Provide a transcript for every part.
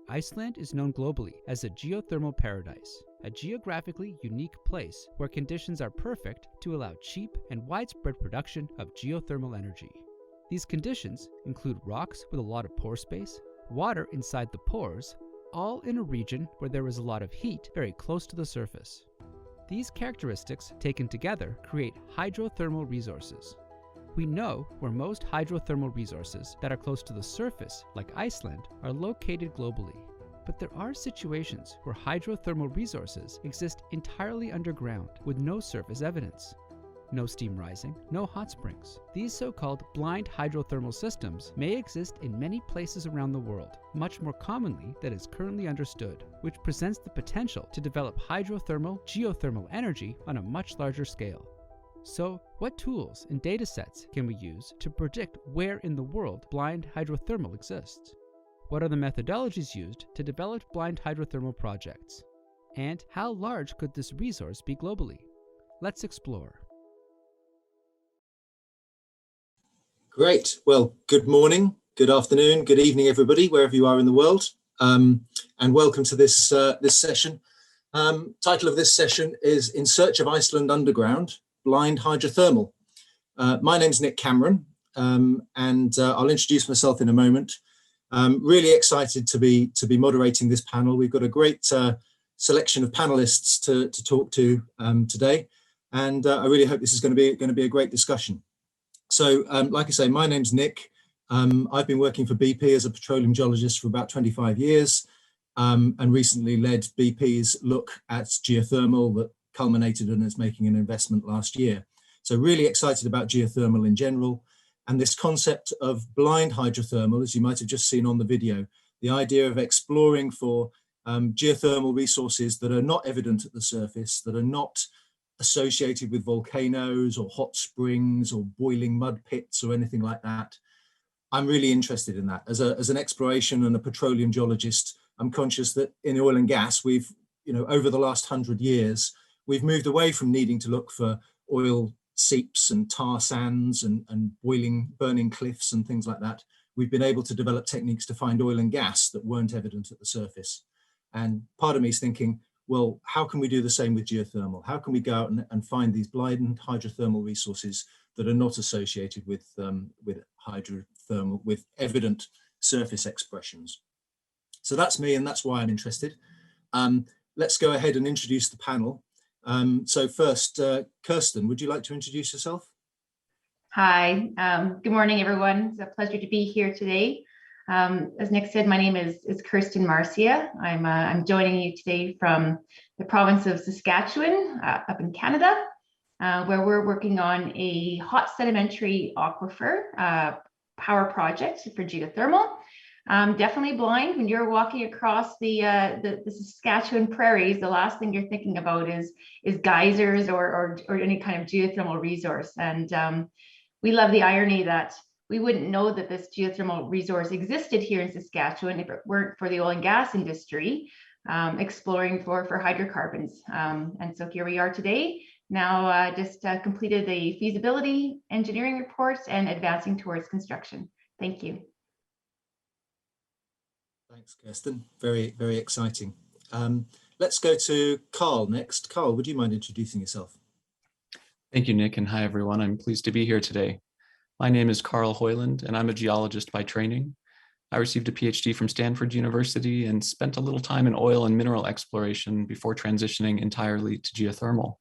Iceland is known globally as a geothermal paradise, a geographically unique place where conditions are perfect to allow cheap and widespread production of geothermal energy. These conditions include rocks with a lot of pore space, water inside the pores, all in a region where there is a lot of heat very close to the surface. These characteristics taken together create hydrothermal resources. We know where most hydrothermal resources that are close to the surface, like Iceland, are located globally. But there are situations where hydrothermal resources exist entirely underground with no surface evidence. No steam rising, no hot springs. These so-called blind hydrothermal systems may exist in many places around the world, much more commonly than is currently understood, which presents the potential to develop hydrothermal, geothermal energy on a much larger scale. So, what tools and data sets can we use to predict where in the world blind hydrothermal exists? What are the methodologies used to develop blind hydrothermal projects? And how large could this resource be globally? Let's explore. Great. Well, good morning, good afternoon, good evening, everybody, wherever you are in the world, and welcome to this session. Title of this session is In Search of Iceland Underground, Blind Hydrothermal. My name's Nick Cameron, and I'll introduce myself in a moment. Really excited to be moderating this panel. We've got a great selection of panelists to talk to today, and I really hope this is going to be a great discussion. So, like I say, my name's Nick. I've been working for BP as a petroleum geologist for about 25 years, and recently led BP's look at geothermal that culminated in us making an investment last year. So really excited about geothermal in general, and this concept of blind hydrothermal, as you might have just seen on the video, the idea of exploring for geothermal resources that are not evident at the surface, that are not associated with volcanoes or hot springs or boiling mud pits or anything like that. I'm really interested in that. As an exploration and a petroleum geologist, I'm conscious that in oil and gas, we've, over the last 100 years, we've moved away from needing to look for oil seeps and tar sands and burning cliffs and things like that. We've been able to develop techniques to find oil and gas that weren't evident at the surface. And part of me is thinking, well, how can we do the same with geothermal? How can we go out and find these blind hydrothermal resources that are not associated with hydrothermal, with evident surface expressions? So that's me, and that's why I'm interested. Let's go ahead and introduce the panel. So first, Kirsten, would you like to introduce yourself? Hi, good morning, everyone. It's a pleasure to be here today. As Nick said, my name is Kirsten Marcia. I'm joining you today from the province of Saskatchewan, up in Canada, where we're working on a hot sedimentary aquifer power project for geothermal. Definitely blind. When you're walking across the Saskatchewan prairies, the last thing you're thinking about is geysers or any kind of geothermal resource. And we love the irony that we wouldn't know that this geothermal resource existed here in Saskatchewan if it weren't for the oil and gas industry exploring for hydrocarbons. And so here we are today, now just completed the feasibility engineering reports and advancing towards construction. Thank you. Thanks, Kirsten. Very, very exciting. Let's go to Carl next. Carl, would you mind introducing yourself? Thank you, Nick, and hi, everyone. I'm pleased to be here today. My name is Carl Hyland, and I'm a geologist by training. I received a PhD from Stanford University and spent a little time in oil and mineral exploration before transitioning entirely to geothermal.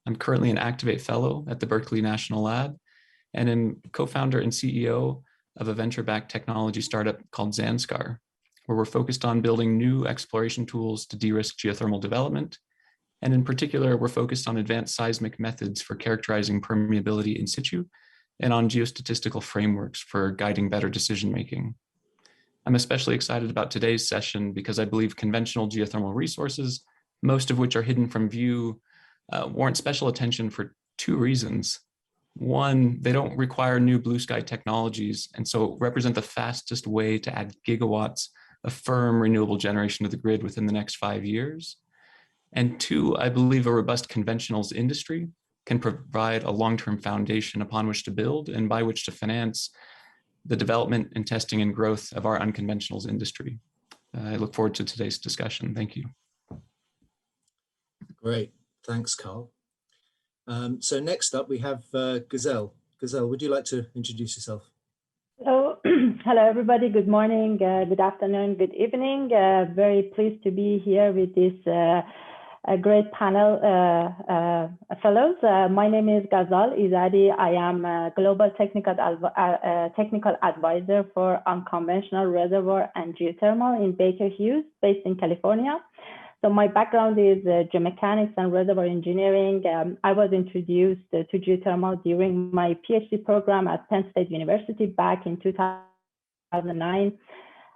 I'm currently an Activate Fellow at the Berkeley National Lab, and am co-founder and CEO of a venture-backed technology startup called Zanskar, where we're focused on building new exploration tools to de-risk geothermal development. And in particular, we're focused on advanced seismic methods for characterizing permeability in situ and on geostatistical frameworks for guiding better decision-making. I'm especially excited about today's session because I believe conventional geothermal resources, most of which are hidden from view, warrant special attention for two reasons. One, they don't require new blue sky technologies, and so represent the fastest way to add gigawatts of firm renewable generation to the grid within the next 5 years. And two, I believe a robust conventionals industry can provide a long-term foundation upon which to build and by which to finance the development and testing and growth of our unconventionals industry. I look forward to today's discussion. Thank you. Great, thanks, Carl. So next up we have Gazelle. Gazelle, would you like to introduce yourself? So, hello everybody, good morning, good afternoon, good evening. Very pleased to be here with this great panel fellows. My name is Gazelle Izadi. I am a global technical advisor for unconventional reservoir and geothermal in Baker Hughes, based in California. So my background is geomechanics and reservoir engineering. I was introduced to geothermal during my PhD program at Penn State University back in 2009.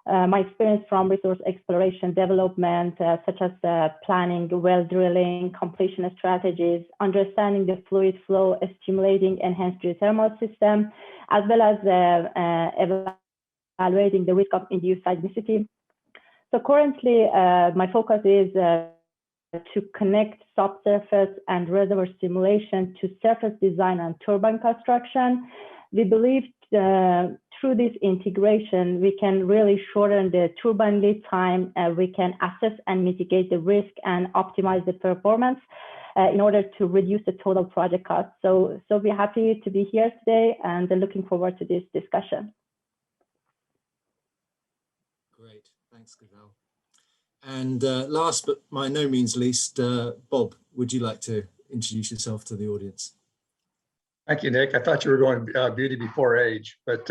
My experience from resource exploration development, such as planning, well drilling, completion strategies, understanding the fluid flow, stimulating enhanced geothermal system, as well as evaluating the risk of induced seismicity. So currently, my focus is to connect subsurface and reservoir simulation to surface design and turbine construction. We believe through this integration, we can really shorten the turbine lead time. We can assess and mitigate the risk and optimize the performance in order to reduce the total project cost. So we're happy to be here today and looking forward to this discussion. Great, thanks, Gazelle. And last but by no means least, Bob, would you like to introduce yourself to the audience? Thank you, Nick. I thought you were going beauty before age, but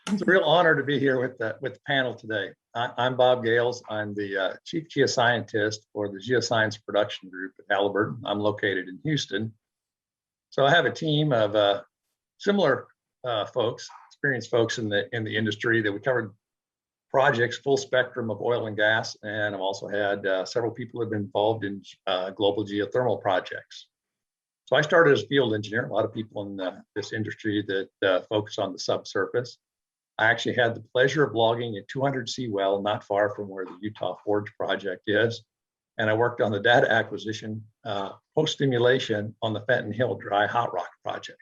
it's a real honor to be here with the panel today. I'm Bob Gales. I'm the Chief Geoscientist for the Geoscience Production Group at Halliburton. I'm located in Houston. So I have a team of similar folks, experienced folks in the industry that we covered projects, full spectrum of oil and gas, and I've also had several people who have been involved in global geothermal projects. So I started as a field engineer. A lot of people in this industry that focus on the subsurface. I actually had the pleasure of logging a 200C well not far from where the Utah Forge project is. And I worked on the data acquisition post-stimulation on the Fenton Hill dry hot rock project.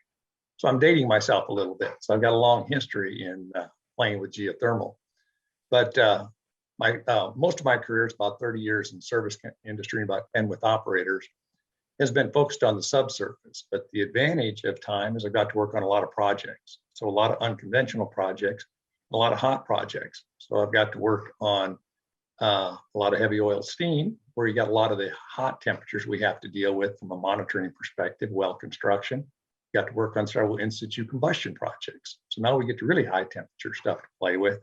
So I'm dating myself a little bit. So I've got a long history in playing with geothermal. But most of my career is about 30 years in service industry and with operators has been focused on the subsurface. But the advantage of time is I've got to work on a lot of projects. So a lot of unconventional projects, a lot of hot projects. So I've got to work on a lot of heavy oil steam, where you got a lot of the hot temperatures we have to deal with from a monitoring perspective, well construction. Got to work on several in situ combustion projects. So now we get to really high temperature stuff to play with.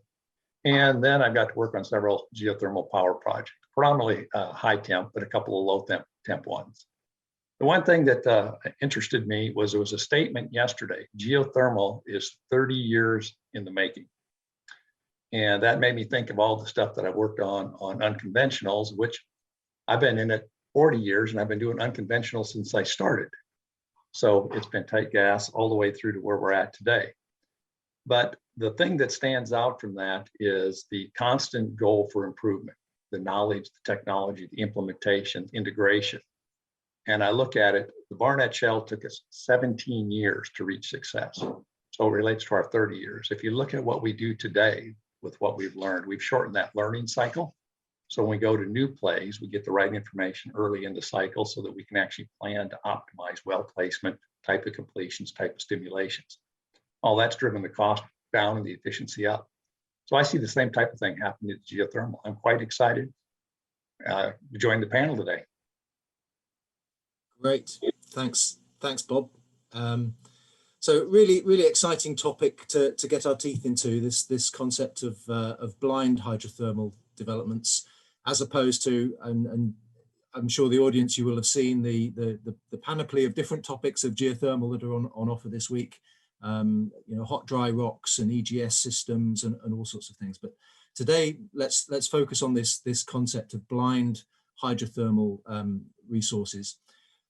And then I've got to work on several geothermal power projects, predominantly high temp, but a couple of low temp ones. The one thing that interested me was there was a statement yesterday, geothermal is 30 years in the making. And that made me think of all the stuff that I worked on unconventionals, which I've been in it 40 years and I've been doing unconventional since I started. So it's been tight gas all the way through to where we're at today. But the thing that stands out from that is the constant goal for improvement, the knowledge, the technology, the implementation, integration. And I look at it, the Barnett Shale took us 17 years to reach success. So it relates to our 30 years. If you look at what we do today with what we've learned, we've shortened that learning cycle. So when we go to new plays, we get the right information early in the cycle so that we can actually plan to optimize well placement, type of completions, type of stimulations. All that's driven the cost down and the efficiency up. So I see the same type of thing happening at geothermal. I'm quite excited to join the panel today. Great, thanks, Bob. So really exciting topic to get our teeth into, this concept of blind hydrothermal developments, as opposed to, and I'm sure the audience, you will have seen the panoply of different topics of geothermal that are on offer this week. You know, hot dry rocks and EGS systems and all sorts of things. But today, let's focus on this concept of blind hydrothermal resources.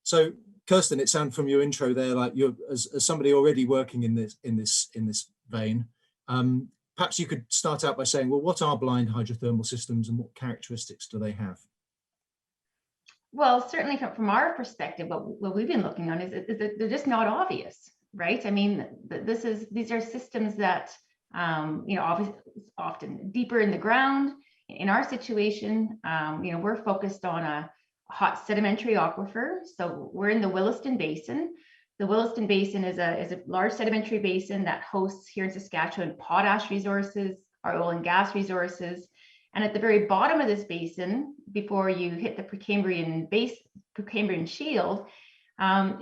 So, Kirsten, it sounded from your intro there like you're as somebody already working in this vein. Perhaps you could start out by saying, well, what are blind hydrothermal systems and what characteristics do they have? Well, certainly from our perspective, what we've been looking on is that they're just not obvious, right? I mean, these are systems that, you know, obviously often deeper in the ground. In our situation, we're focused on a hot sedimentary aquifer. So we're in the Williston Basin. The Williston Basin is a large sedimentary basin that hosts here in Saskatchewan potash resources, our oil and gas resources. And at the very bottom of this basin, before you hit the Precambrian shield,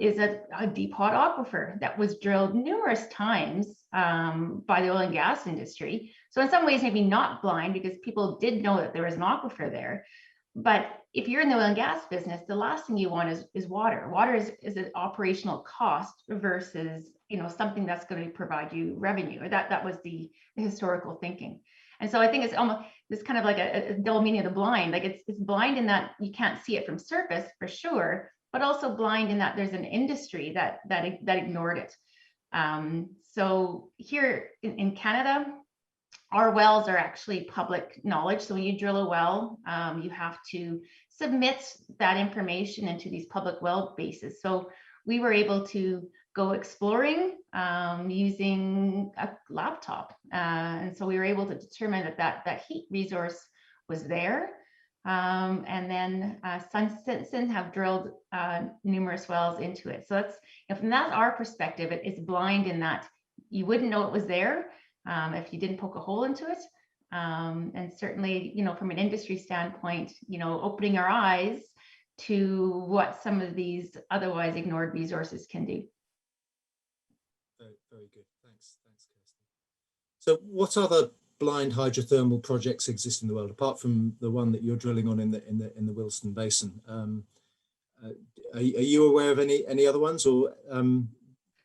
is a deep hot aquifer that was drilled numerous times by the oil and gas industry. So in some ways, maybe not blind, because people did know that there was an aquifer there. But if you're in the oil and gas business, the last thing you want is water. Water is an operational cost versus something that's going to provide you revenue. Or that was the historical thinking. And so I think it's almost this kind of like a double meaning of the blind. Like it's blind in that you can't see it from surface for sure, but also blind in that there's an industry that ignored it. So here in Canada, our wells are actually public knowledge. So when you drill a well, you have to submit that information into these public well bases. So we were able to go exploring using a laptop. And so we were able to determine that heat resource was there. And then Sunsen have drilled numerous wells into it. So that's, from that our perspective, it's blind in that you wouldn't know it was there if you didn't poke a hole into it. And certainly, from an industry standpoint, opening our eyes to what some of these otherwise ignored resources can do. Very good. Thanks, Kirsten. So what other blind hydrothermal projects exist in the world, apart from the one that you're drilling on in the Williston Basin? Are you aware of any other ones? Or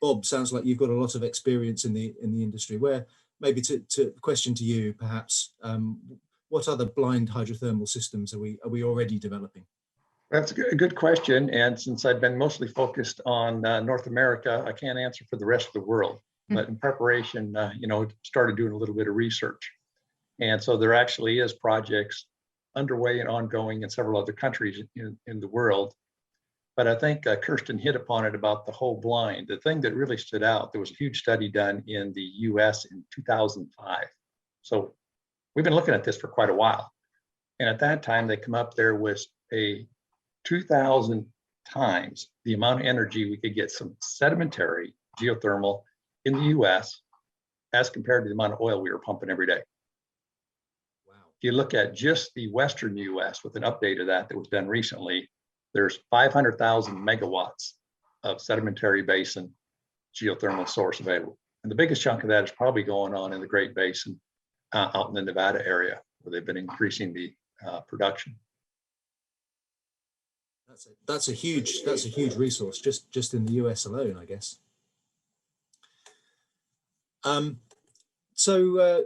Bob, sounds like you've got a lot of experience in the industry. Where maybe to question to you, perhaps, what other blind hydrothermal systems are we already developing? That's a good question. And since I've been mostly focused on North America, I can't answer for the rest of the world. But in preparation, started doing a little bit of research. And so there actually is projects underway and ongoing in several other countries in the world. But I think Kirsten hit upon it about the whole blind. The thing that really stood out, there was a huge study done in the US in 2005. So we've been looking at this for quite a while. And at that time, they come up there with a 2,000 times the amount of energy we could get some sedimentary geothermal in the US as compared to the amount of oil we were pumping every day. Wow. If you look at just the Western US with an update of that was done recently, there's 500,000 megawatts of sedimentary basin geothermal source available. And the biggest chunk of that is probably going on in the Great Basin out in the Nevada area, where they've been increasing the production. That's a huge resource just in the US alone, I guess. So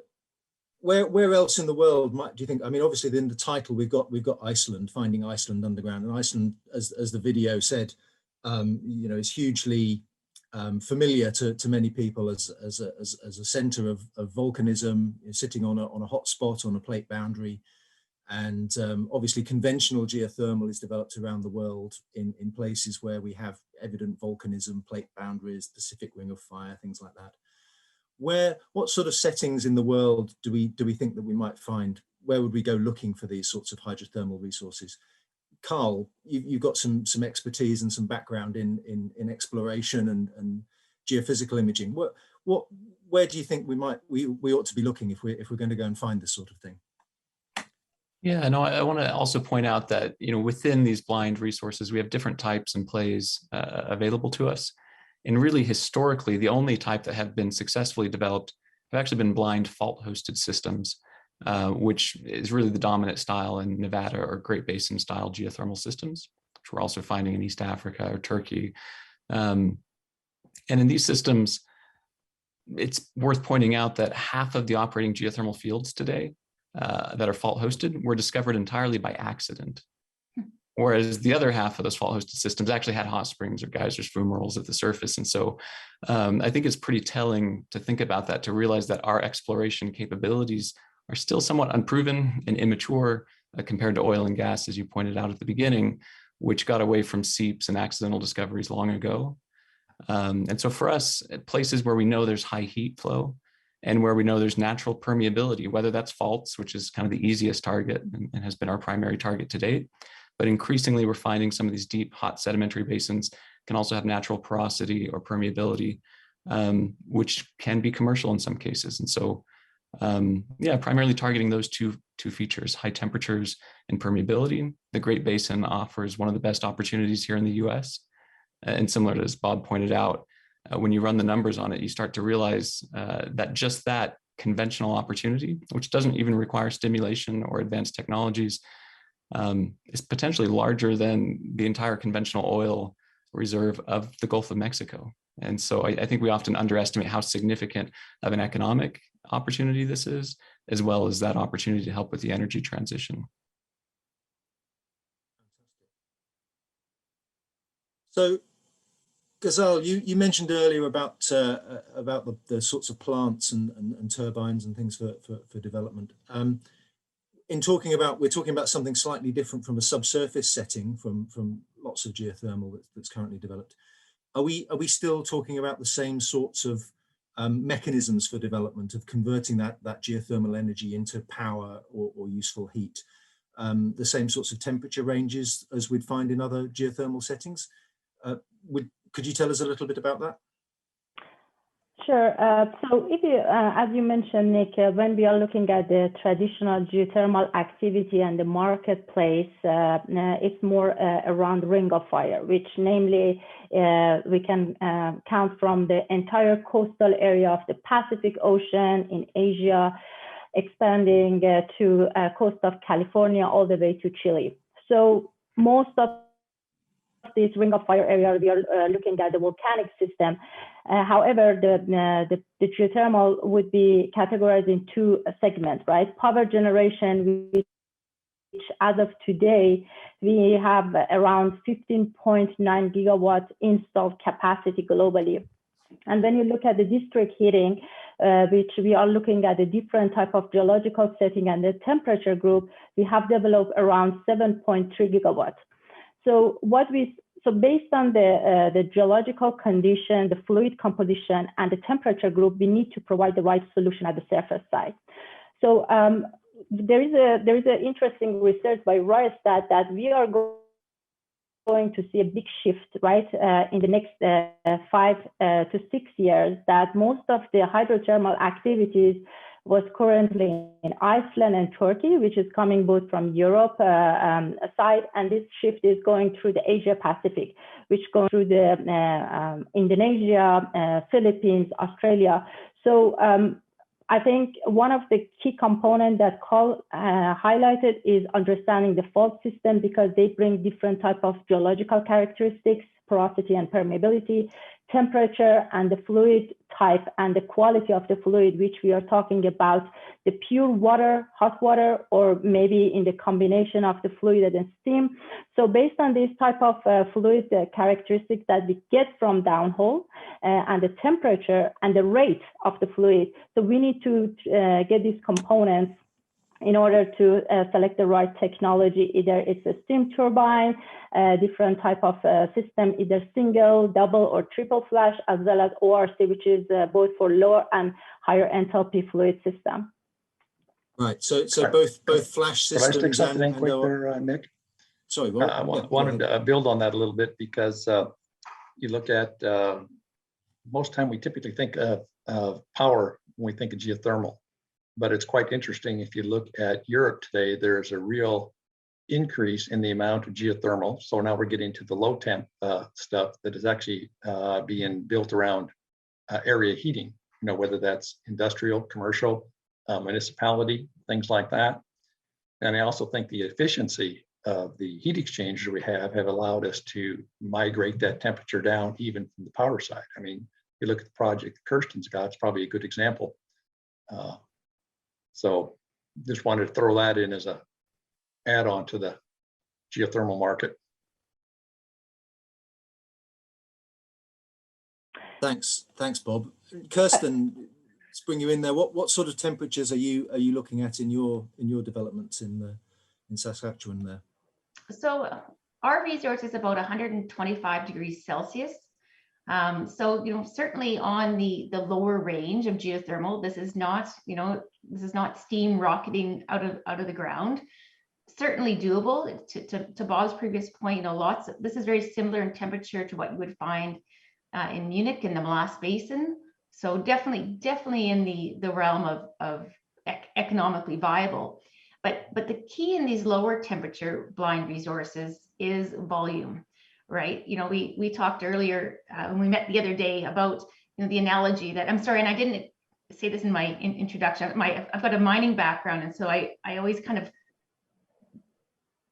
where else in the world do you think? I mean, obviously in the title we've got Iceland, finding Iceland underground, and Iceland, as the video said, is hugely familiar to many people as a center of volcanism, sitting on a hot spot on a plate boundary. And obviously conventional geothermal is developed around the world in places where we have evident volcanism, plate boundaries, Pacific Ring of Fire, things like that. What sort of settings in the world do we think that we might find? Where would we go looking for these sorts of hydrothermal resources? Carl, you've got some expertise and some background in exploration and geophysical imaging. Where do you think we ought to be looking if we're going to go and find this sort of thing? Yeah, no, I want to also point out that, within these blind resources, we have different types and plays available to us. And really, historically, the only type that have been successfully developed have actually been blind fault-hosted systems, which is really the dominant style in Nevada or Great Basin style geothermal systems, which we're also finding in East Africa or Turkey. And in these systems, it's worth pointing out that half of the operating geothermal fields today that are fault-hosted were discovered entirely by accident. Whereas the other half of those fault-hosted systems actually had hot springs or geysers, fumaroles at the surface. And so I think it's pretty telling to think about that, to realize that our exploration capabilities are still somewhat unproven and immature compared to oil and gas, as you pointed out at the beginning, which got away from seeps and accidental discoveries long ago. And so for us, at places where we know there's high heat flow, and where we know there's natural permeability, whether that's faults, which is kind of the easiest target and has been our primary target to date. But increasingly, we're finding some of these deep, hot sedimentary basins can also have natural porosity or permeability, which can be commercial in some cases. And so, yeah, primarily targeting those two features, high temperatures and permeability. The Great Basin offers one of the best opportunities here in the US. And similar to as Bob pointed out, when you run the numbers on it, you start to realize that just that conventional opportunity, which doesn't even require stimulation or advanced technologies, is potentially larger than the entire conventional oil reserve of the Gulf of Mexico. And so I think we often underestimate how significant of an economic opportunity this is, as well as that opportunity to help with the energy transition. So, Gazelle, you mentioned earlier about the sorts of plants and turbines and things for development. We're talking about something slightly different from a subsurface setting from lots of geothermal that's currently developed. Are we still talking about the same sorts of mechanisms for development of converting that geothermal energy into power or useful heat? The same sorts of temperature ranges as we'd find in other geothermal settings? Could you tell us a little bit about that? Sure. So if you, as you mentioned, Nick, when we are looking at the traditional geothermal activity and the marketplace, it's more around ring of fire, which namely we can count from the entire coastal area of the Pacific Ocean in Asia, expanding to coast of California all the way to Chile. So most of this ring of fire area, we are looking at the volcanic system. However, the geothermal would be categorized in two segments, right? Power generation, which as of today, we have around 15.9 gigawatts installed capacity globally. And when you look at the district heating, which we are looking at a different type of geological setting and the temperature group, we have developed around 7.3 gigawatts. So based on the geological condition, the fluid composition, and the temperature group, we need to provide the right solution at the surface side. So there is an interesting research by Rystad that we are going to see a big shift, right, in the next 5 to 6 years, that most of the hydrothermal activities was currently in Iceland and Turkey, which is coming both from Europe side, and this shift is going through the Asia Pacific, which goes through the Indonesia, Philippines, Australia. So I think one of the key components that Carl highlighted is understanding the fault system, because they bring different type of geological characteristics, porosity and permeability, temperature, and the fluid type and the quality of the fluid, which we are talking about the pure water, hot water, or maybe in the combination of the fluid and steam. So based on this type of fluid characteristics that we get from downhole and the temperature and the rate of the fluid, so we need to get these components in order to select the right technology. Either it's a steam turbine, different type of system, either single, double, or triple flash, as well as ORC, which is both for lower and higher enthalpy fluid system. Right. So both flash systems. Could I stick something in quick there, Nick? Sorry, Bob. I wanted to build on that a little bit, because you look at most time we typically think of power when we think of geothermal. But it's quite interesting, if you look at Europe today, there's a real increase in the amount of geothermal. So now we're getting to the low temp stuff that is actually being built around area heating, whether that's industrial, commercial, municipality, things like that. And I also think the efficiency of the heat exchangers we have allowed us to migrate that temperature down even from the power side. I mean, you look at the project Kirsten's got, it's probably a good example. So just wanted to throw that in as a add-on to the geothermal market. Thanks, Bob. Kirsten, let's bring you in there. What sort of temperatures are you looking at in your developments in Saskatchewan there? So our resource is about 125 degrees Celsius. So, certainly on the lower range of geothermal, this is not, this is not steam rocketing out of the ground. Certainly doable. To Bob's previous point, this is very similar in temperature to what you would find in Munich in the Molasse Basin. So definitely in the realm of economically viable. But the key in these lower temperature blind resources is volume, right? We talked earlier when we met the other day about the analogy that, I'm sorry, and I didn't say this in my introduction. I've got a mining background, and so I always kind of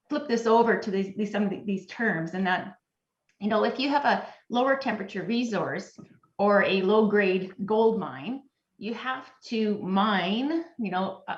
flip this over to some of these terms, and that, if you have a lower temperature resource or a low grade gold mine, you have to mine,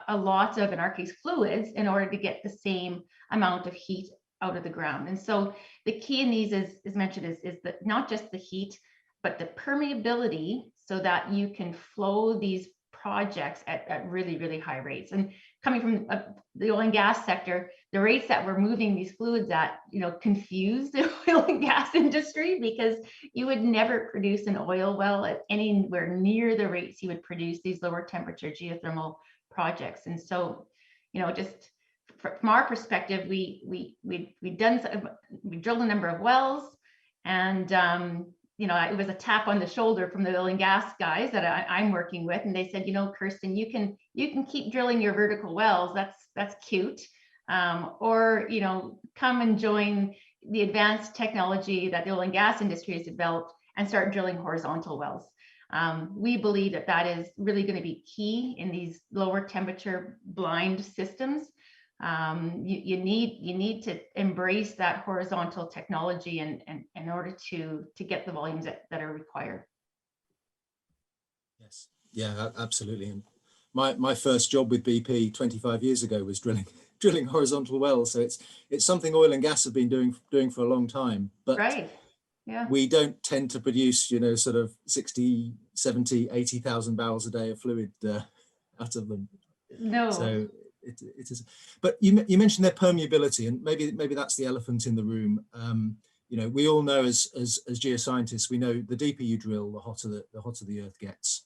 a lot of, in our case, fluids in order to get the same amount of heat out of the ground. And so the key in these is mentioned is that not just the heat, but the permeability, so that you can flow these projects at really, really high rates. And coming from the oil and gas sector, the rates that we're moving these fluids at, confuse the oil and gas industry, because you would never produce an oil well at anywhere near the rates you would produce these lower temperature geothermal projects. And so, just from our perspective, we drilled a number of wells, and it was a tap on the shoulder from the oil and gas guys that I'm working with, and they said, Kirsten, you can keep drilling your vertical wells. That's cute, or come and join the advanced technology that the oil and gas industry has developed and start drilling horizontal wells. We believe that is really going to be key in these lower temperature blind systems. You need to embrace that horizontal technology in order to get the volumes that are required. Yes, yeah, absolutely. And my first job with BP 25 years ago was drilling horizontal wells. So it's something oil and gas have been doing for a long time. But right. Yeah. We don't tend to produce, sort of 60, 70, 80,000 barrels a day of fluid out of them. No. So it is. But you mentioned their permeability, and maybe that's the elephant in the room. We all know as geoscientists, we know the deeper you drill, the hotter the earth gets,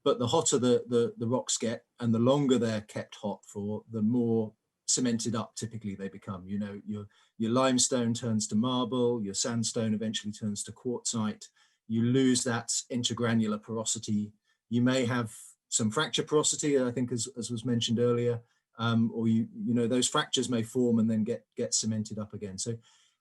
but the hotter the rocks get, and the longer they're kept hot for, the more cemented up typically they become. Your limestone turns to marble, your sandstone eventually turns to quartzite. You lose that intergranular porosity. You may have some fracture porosity, I think, as was mentioned earlier, or those fractures may form and then get cemented up again. So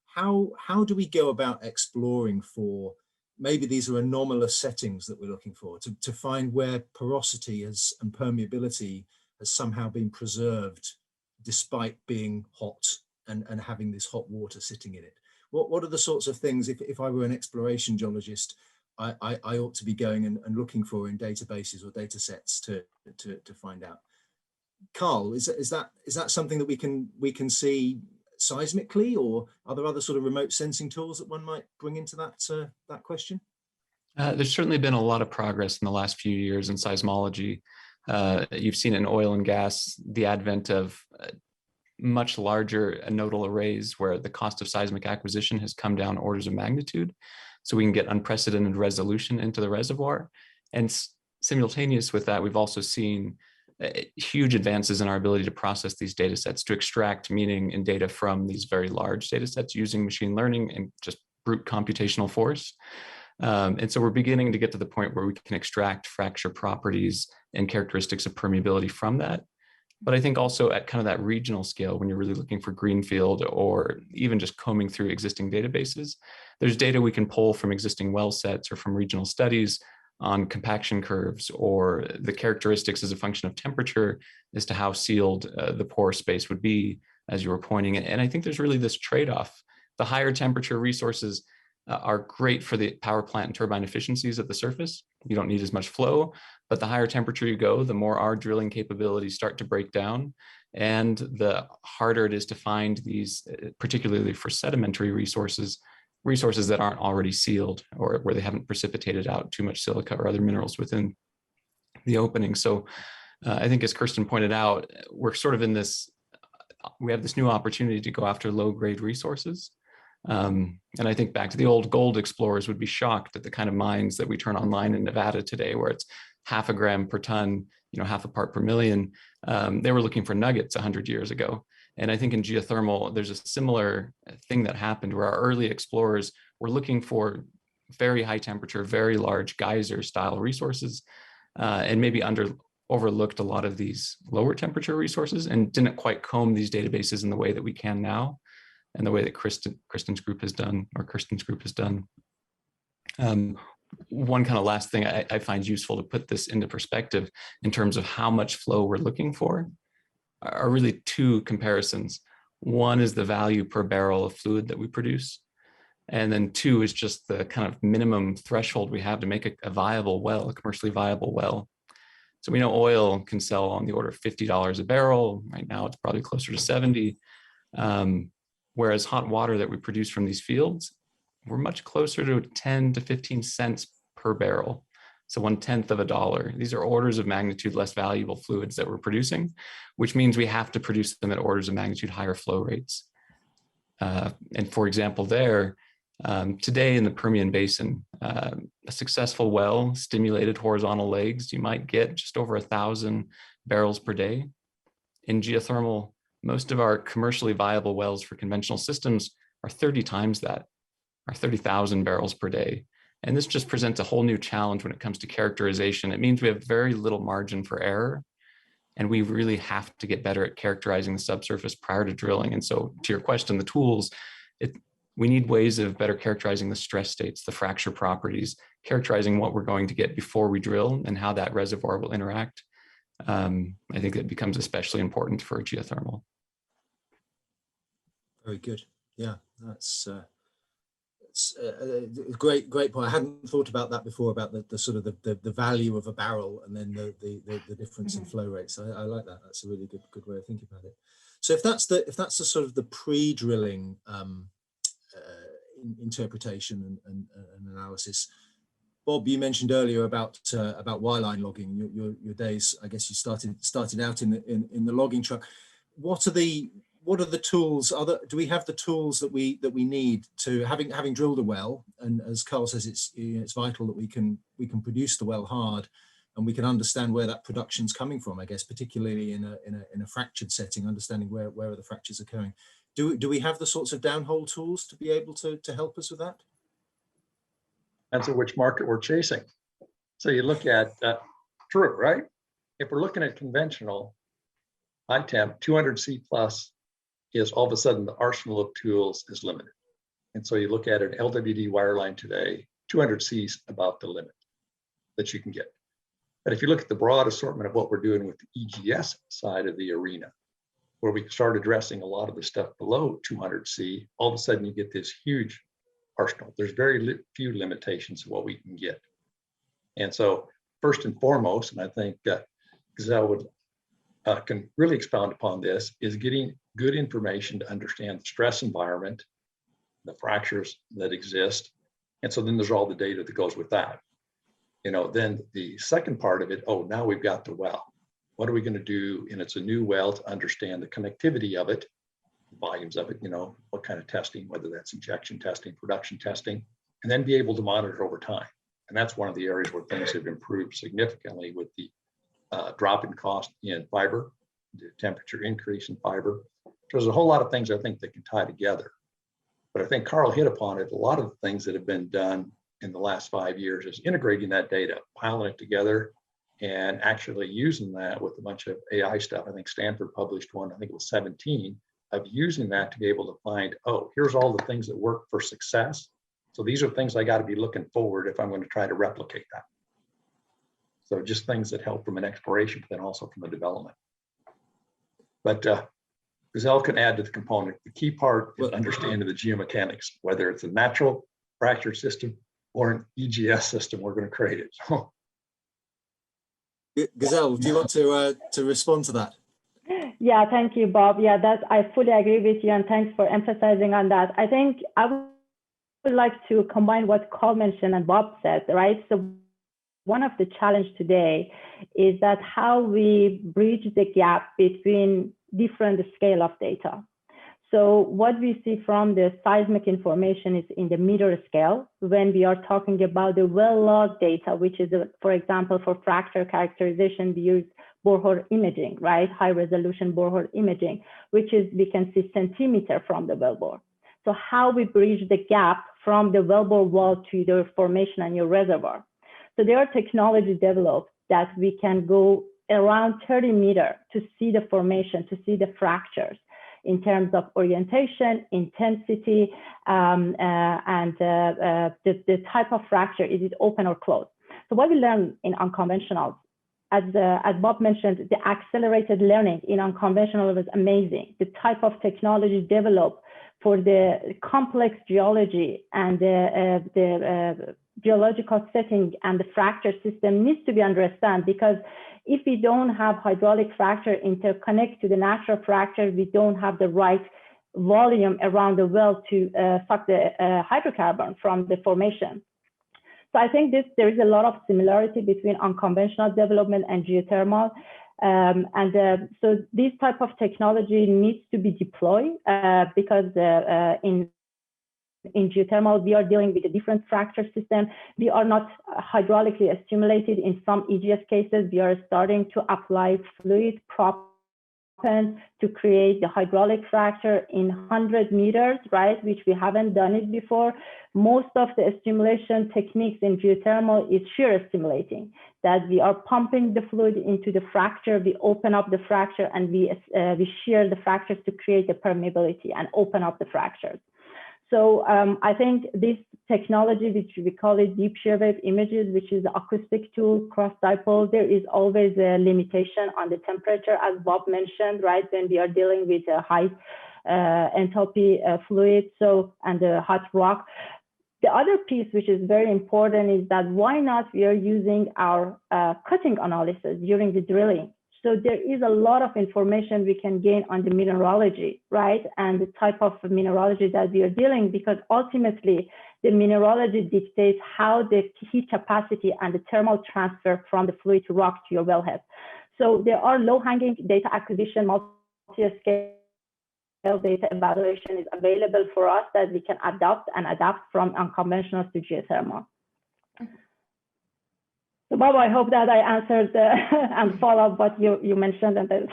how do we go about exploring for, maybe these are anomalous settings that we're looking for, to find where porosity and permeability has somehow been preserved despite being hot and having this hot water sitting in it? What are the sorts of things, if I were an exploration geologist, I ought to be going and looking for in databases or data sets to find out? Carl, is that something that we can see seismically, or are there other sort of remote sensing tools that one might bring into that question? There's certainly been a lot of progress in the last few years in seismology. You've seen in oil and gas the advent of much larger nodal arrays where the cost of seismic acquisition has come down orders of magnitude. So we can get unprecedented resolution into the reservoir. And simultaneous with that, we've also seen huge advances in our ability to process these data sets, to extract meaning and data from these very large data sets using machine learning and just brute computational force. And so we're beginning to get to the point where we can extract fracture properties and characteristics of permeability from that. But I think also at kind of that regional scale, when you're really looking for greenfield or even just combing through existing databases, there's data we can pull from existing well sets or from regional studies on compaction curves or the characteristics as a function of temperature as to how sealed the pore space would be, as you were pointing. And I think there's really this trade-off. The higher temperature resources are great for the power plant and turbine efficiencies at the surface. You don't need as much flow, but the higher temperature you go, the more our drilling capabilities start to break down, and the harder it is to find these, particularly for sedimentary resources that aren't already sealed or where they haven't precipitated out too much silica or other minerals within the opening. So I think, as Kirsten pointed out, we're sort of in this, we have this new opportunity to go after low grade resources. And I think back to the old gold explorers would be shocked at the kind of mines that we turn online in Nevada today, where it's half a gram per ton, half a part per million. They were looking for nuggets 100 years ago. And I think in geothermal, there's a similar thing that happened where our early explorers were looking for very high temperature, very large geyser style resources, and maybe overlooked a lot of these lower temperature resources and didn't quite comb these databases in the way that we can now, and the way that Kirsten's group has done. One kind of last thing I find useful to put this into perspective in terms of how much flow we're looking for are really two comparisons. One is the value per barrel of fluid that we produce. And then two is just the kind of minimum threshold we have to make a viable well, a commercially viable well. So we know oil can sell on the order of $50 a barrel. Right now, it's probably closer to 70. Whereas hot water that we produce from these fields, we're much closer to 10 to 15 cents per barrel. So 1/10 of a dollar. These are orders of magnitude less valuable fluids that we're producing, which means we have to produce them at orders of magnitude higher flow rates. And for example, today in the Permian Basin, a successful well, stimulated horizontal legs, you might get just over 1,000 barrels per day. In geothermal, most of our commercially viable wells for conventional systems are 30 times that, are 30,000 barrels per day. And this just presents a whole new challenge when it comes to characterization. It means we have very little margin for error, and we really have to get better at characterizing the subsurface prior to drilling. And so to your question, the tools, we need ways of better characterizing the stress states, the fracture properties, characterizing what we're going to get before we drill and how that reservoir will interact. I think it becomes especially important for geothermal. Very good. Yeah, that's a great point. I hadn't thought about that before, about the sort of the value of a barrel and then the difference in flow rates. I like that. That's a really good way of thinking about it. So if that's the sort of the pre-drilling interpretation and analysis, Bob, you mentioned earlier about wireline logging. Your days, I guess you started out in the logging truck. What are the tools? Do we have the tools that we need to, having drilled a well? And as Carl says, it's vital that we can produce the well hard, and we can understand where that production's coming from. I guess particularly in a fractured setting, understanding where the fractures are occurring. Do we have the sorts of downhole tools to be able to help us with that? Depends on which market we're chasing. So you look at true, right? If we're looking at conventional high temp, 200C plus is all of a sudden the arsenal of tools is limited. And so you look at an LWD wireline today, 200C is about the limit that you can get. But if you look at the broad assortment of what we're doing with the EGS side of the arena, where we start addressing a lot of the stuff below 200C, all of a sudden you get this huge arsenal. There's very few limitations of what we can get. And so first and foremost, and I think Gazelle can really expound upon this, is getting good information to understand the stress environment, the fractures that exist. And so then there's all the data that goes with that. Then the second part of it, now we've got the well. What are we going to do? And it's a new well to understand the connectivity of it, the volumes of it, what kind of testing, whether that's injection testing, production testing, and then be able to monitor over time. And that's one of the areas where things have improved significantly with the drop in cost in fiber, the temperature increase in fiber. So there's a whole lot of things I think that can tie together. But I think Carl hit upon it. A lot of the things that have been done in the last 5 years is integrating that data, piling it together, and actually using that with a bunch of AI stuff. I think Stanford published one, I think it was 17, of using that to be able to find, here's all the things that work for success. So these are things I got to be looking forward if I'm going to try to replicate that. So just things that help from an exploration, but then also from a development. But Gazelle can add to the component. The key part is understanding the geomechanics, whether it's a natural fracture system or an EGS system, we're going to create it. Gazelle, do you want to respond to that? Yeah, thank you, Bob. Yeah, I fully agree with you, and thanks for emphasizing on that. I think I would like to combine what Carl mentioned and Bob said, right? So one of the challenges today is that how we bridge the gap between different scale of data. So what we see from the seismic information is in the meter scale. When we are talking about the well log data, which is, for example, for fracture characterization, we use borehole imaging, right? High resolution borehole imaging, which is, we can see centimeter from the wellbore. So how we bridge the gap from the wellbore wall to the formation and your reservoir. So there are technology developed that we can go around 30 meters to see the formation, to see the fractures in terms of orientation, intensity, and the type of fracture. Is it open or closed? So what we learn in unconventional, as Bob mentioned, the accelerated learning in unconventional was amazing. The type of technology developed for the complex geology and the geological setting and the fracture system needs to be understood, because if we don't have hydraulic fracture interconnect to the natural fracture, we don't have the right volume around the well to suck the hydrocarbon from the formation. So I think there is a lot of similarity between unconventional development and geothermal. So this type of technology needs to be deployed because in geothermal, we are dealing with a different fracture system. We are not hydraulically stimulated. In some EGS cases, we are starting to apply fluid propellant to create the hydraulic fracture in 100 meters, right? Which we haven't done it before. Most of the stimulation techniques in geothermal is shear stimulating, that we are pumping the fluid into the fracture, we open up the fracture, and we shear the fractures to create the permeability and open up the fractures. So I think this technology, which we call it deep shear wave images, which is the acoustic tool, cross dipole, there is always a limitation on the temperature, as Bob mentioned, right? When we are dealing with a high enthalpy fluid, and the hot rock. The other piece, which is very important, is that why not we are using our cutting analysis during the drilling. So there is a lot of information we can gain on the mineralogy, right? And the type of mineralogy that we are dealing, because ultimately the mineralogy dictates how the heat capacity and the thermal transfer from the fluid to rock to your wellhead. So there are low-hanging data acquisition, multi-scale data evaluation is available for us that we can adapt from unconventional to geothermal. So Bob, I hope that I answered and follow up what you mentioned. And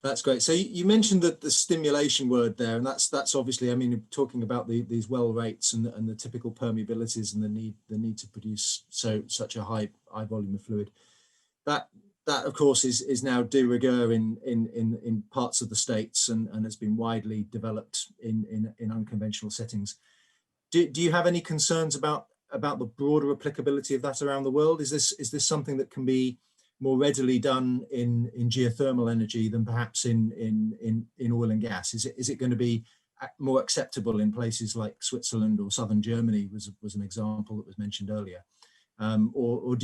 That's great. So you mentioned that the stimulation word there, and that's obviously, I mean, talking about these well rates and the typical permeabilities and the need to produce such a high volume of fluid. That of course is now de rigueur in parts of the States and has been widely developed in unconventional settings. Do you have any concerns about the broader applicability of that around the world? Is this something that can be more readily done in geothermal energy than perhaps in oil and gas? Is it going to be more acceptable in places like Switzerland or southern Germany was an example that was mentioned earlier? Or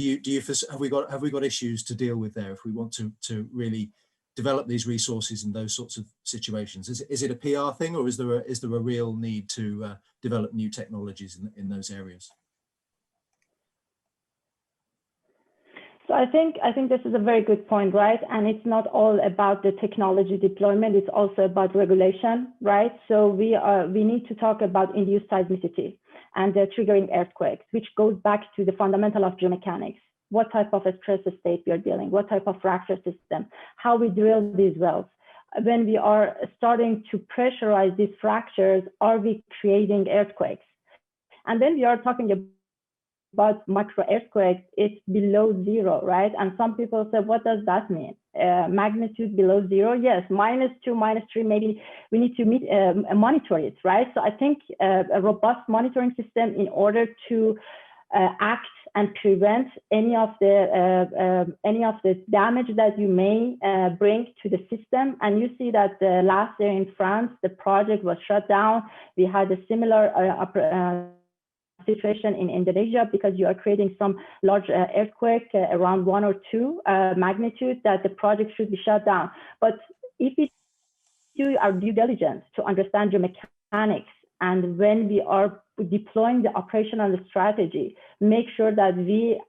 have we got issues to deal with there if we want to really develop these resources in those sorts of situations? Is it a PR thing, or is there a real need to develop new technologies in those areas? So I think this is a very good point, right? And it's not all about the technology deployment; it's also about regulation, right? So we need to talk about induced seismicity and the triggering earthquakes, which goes back to the fundamental of geomechanics. What type of a stress state we are dealing, what type of fracture system, how we drill these wells. When we are starting to pressurize these fractures, are we creating earthquakes? And then we are talking about micro earthquakes, it's below zero, right? And some people say, what does that mean? Magnitude below zero? Yes, -2, -3, maybe we need to monitor it, right? So I think a robust monitoring system in order to act and prevent any of the damage that you may bring to the system. And you see that last year in France, the project was shut down. We had a similar situation in Indonesia, because you are creating some large earthquake around 1 or 2 magnitude, that the project should be shut down. But if we do our due diligence to understand geomechanics, and when we are deploying the operational strategy, make sure that we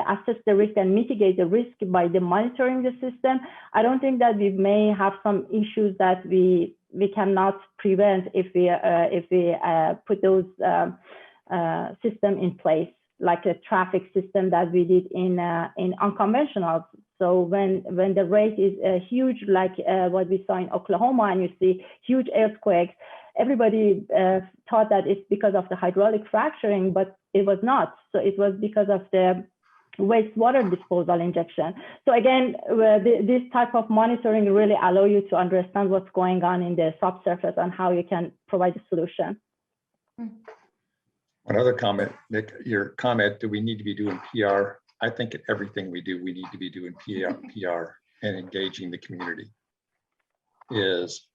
assess the risk and mitigate the risk by the monitoring the system. I don't think that we may have some issues that we cannot prevent if we put those system in place, like a traffic system that we did in unconventional. So when the rate is huge, like what we saw in Oklahoma, and you see huge earthquakes, everybody thought that it's because of the hydraulic fracturing, but it was not. So it was because of the wastewater disposal injection. So again, this type of monitoring really allow you to understand what's going on in the subsurface and how you can provide a solution. One other comment, Nick, your comment, do we need to be doing PR? I think everything we do, we need to be doing PR and engaging the community. It's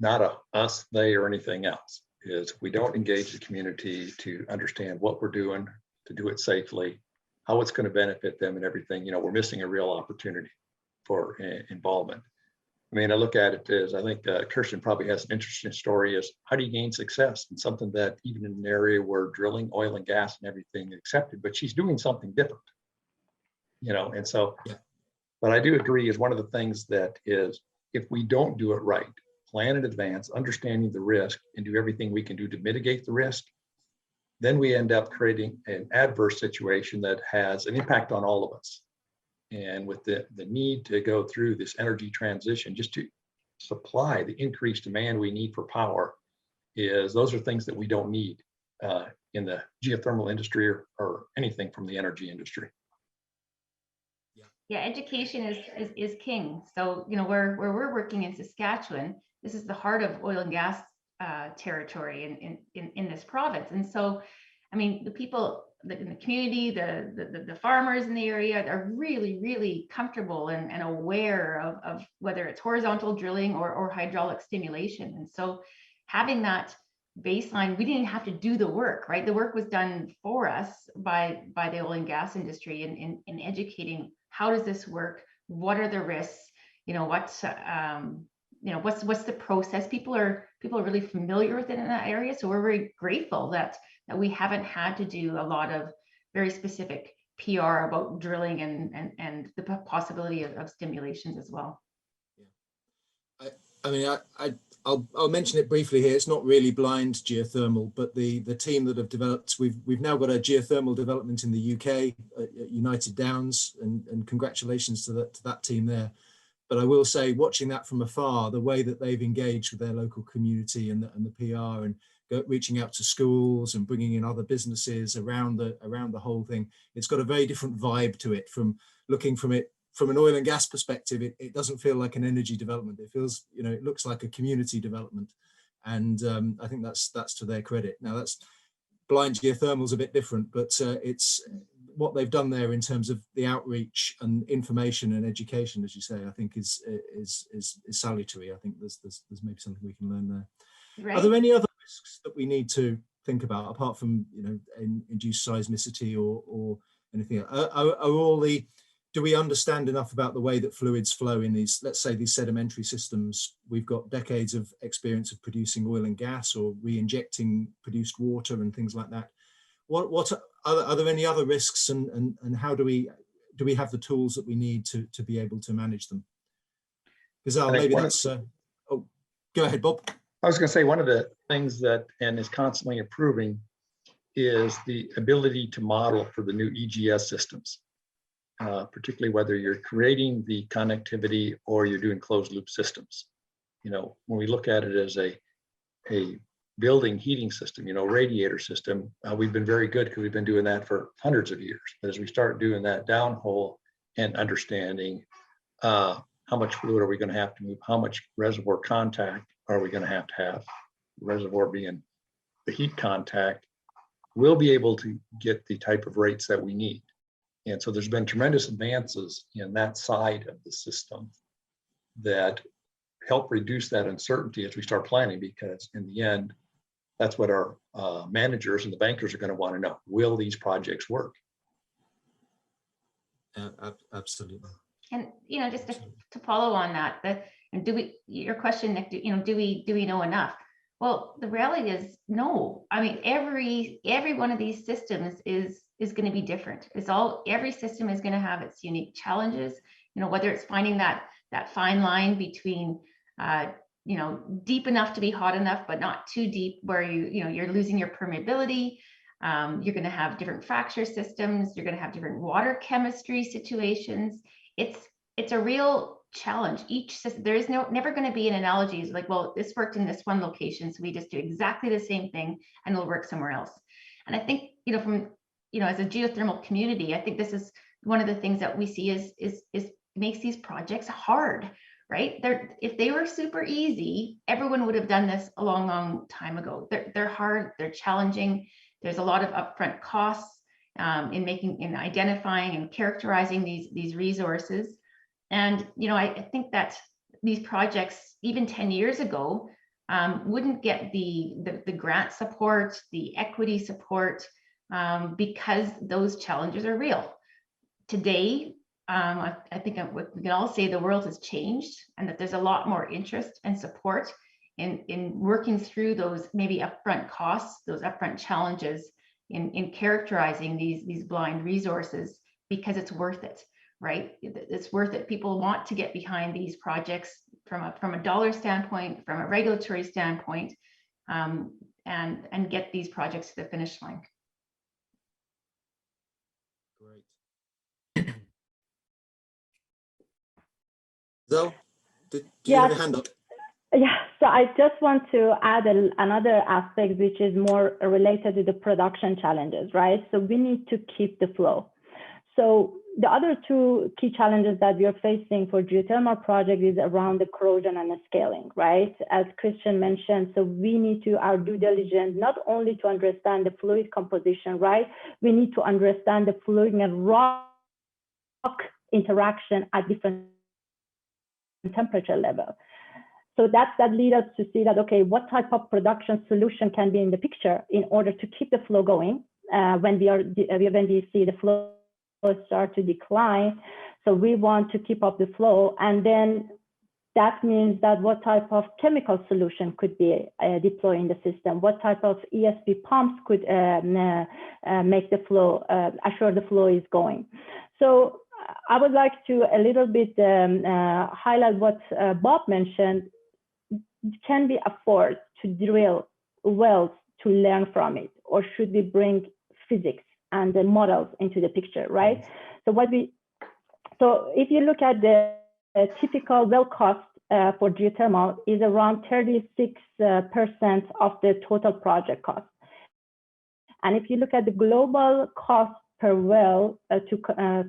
not a us, they, or anything else. Is we don't engage the community to understand what we're doing, to do it safely, how it's going to benefit them and everything. You know, we're missing a real opportunity for involvement. I mean, I look at it as, I think Kirsten probably has an interesting story, is how do you gain success in something that even in an area where drilling, oil and gas and everything is accepted, but she's doing something different, you know? And so, yeah. But I do agree is one of the things that is, if we don't do it right, plan in advance, understanding the risk and do everything we can do to mitigate the risk, then we end up creating an adverse situation that has an impact on all of us. And with the need to go through this energy transition, just to supply the increased demand we need for power, those are things that we don't need in the geothermal industry or anything from the energy industry. Yeah, education is king. So, you know, where we're working in Saskatchewan, this is the heart of oil and gas territory in this province. And so, I mean, the people in the community, the farmers in the area are really, really comfortable and aware of whether it's horizontal drilling or hydraulic stimulation. And so having that baseline, we didn't have to do the work, right? The work was done for us by the oil and gas industry in educating how does this work? What are the risks? You know, what's the process? People are really familiar with it in that area. So we're very grateful that we haven't had to do a lot of very specific PR about drilling and the possibility of stimulations as well. Yeah. I mean, I'll mention it briefly here. It's not really blind geothermal, but the team that have developed, we've now got a geothermal development in the UK at United Downs, and congratulations to that team there. But I will say, watching that from afar, the way that they've engaged with their local community and the PR and reaching out to schools and bringing in other businesses around the whole thing, it's got a very different vibe to it. From looking from it from an oil and gas perspective, it doesn't feel like an energy development. It feels, you know, it looks like a community development, and I think that's to their credit. Now, that's blind geothermal is a bit different, but it's what they've done there in terms of the outreach and information and education, as you say, I think is salutary. I think there's maybe something we can learn there. Right. Are there any other risks that we need to think about apart from, you know, induced seismicity or anything else? Do we understand enough about the way that fluids flow in these, let's say, these sedimentary systems? We've got decades of experience of producing oil and gas or re-injecting produced water and things like that. What are there any other risks, and how do we have the tools that we need to be able to manage them? Gazelle, maybe that's oh, go ahead, Bob. I was going to say, one of the things that is constantly improving is the ability to model for the new EGS systems, particularly whether you're creating the connectivity or you're doing closed loop systems. You know, when we look at it as a building heating system, you know, radiator system, we've been very good because we've been doing that for hundreds of years. But as we start doing that downhole and understanding how much fluid are we going to have to move, how much reservoir contact are we going to have, reservoir being the heat contact, we'll be able to get the type of rates that we need. And so there's been tremendous advances in that side of the system that help reduce that uncertainty as we start planning, because in the end, that's what our managers and the bankers are going to want to know. Will these projects work? Absolutely. And, you know, just to follow on that, and your question, Nick, do we know enough? Well, the reality is no. I mean, every one of these systems is going to be different. Every system is going to have its unique challenges. You know, whether it's finding that fine line between you know, deep enough to be hot enough, but not too deep where you're losing your permeability. You're going to have different fracture systems. You're going to have different water chemistry situations. It's a real challenge. Each system, there is never going to be an analogy. It's like, well, this worked in this one location, so we just do exactly the same thing and it'll work somewhere else. And I think, you know, from, you know, as a geothermal community, I think this is one of the things that we see is makes these projects hard, right? If they were super easy, everyone would have done this a long time ago. They're hard, they're challenging. There's a lot of upfront costs in identifying and characterizing these resources. And, you know, I think that these projects, even 10 years ago, wouldn't get the grant support, the equity support, because those challenges are real. Today, I think we can all say the world has changed and that there's a lot more interest and support in working through those maybe upfront costs, those upfront challenges in characterizing these blind resources, because it's worth it, right? It's worth it. People want to get behind these projects from a dollar standpoint, from a regulatory standpoint, and get these projects to the finish line. Great. Zoe, do you have your hand up? Yeah, so I just want to add another aspect, which is more related to the production challenges, right? So we need to keep the flow. So the other two key challenges that we are facing for geothermal project is around the corrosion and the scaling, right? As Christian mentioned, so we need to our due diligence, not only to understand the fluid composition, right? We need to understand the fluid and rock interaction at different temperature level. So that leads us to see that, okay, what type of production solution can be in the picture in order to keep the flow going when we see the flow start to decline. So we want to keep up the flow, and then that means that what type of chemical solution could be deployed in the system, what type of ESP pumps could make the flow, assure the flow is going. So I would like to a little bit highlight what Bob mentioned. Can we afford to drill wells to learn from it, or should we bring physics and the models into the picture, right? So if you look at the typical well cost for geothermal is around 36% of the total project cost. And if you look at the global cost per well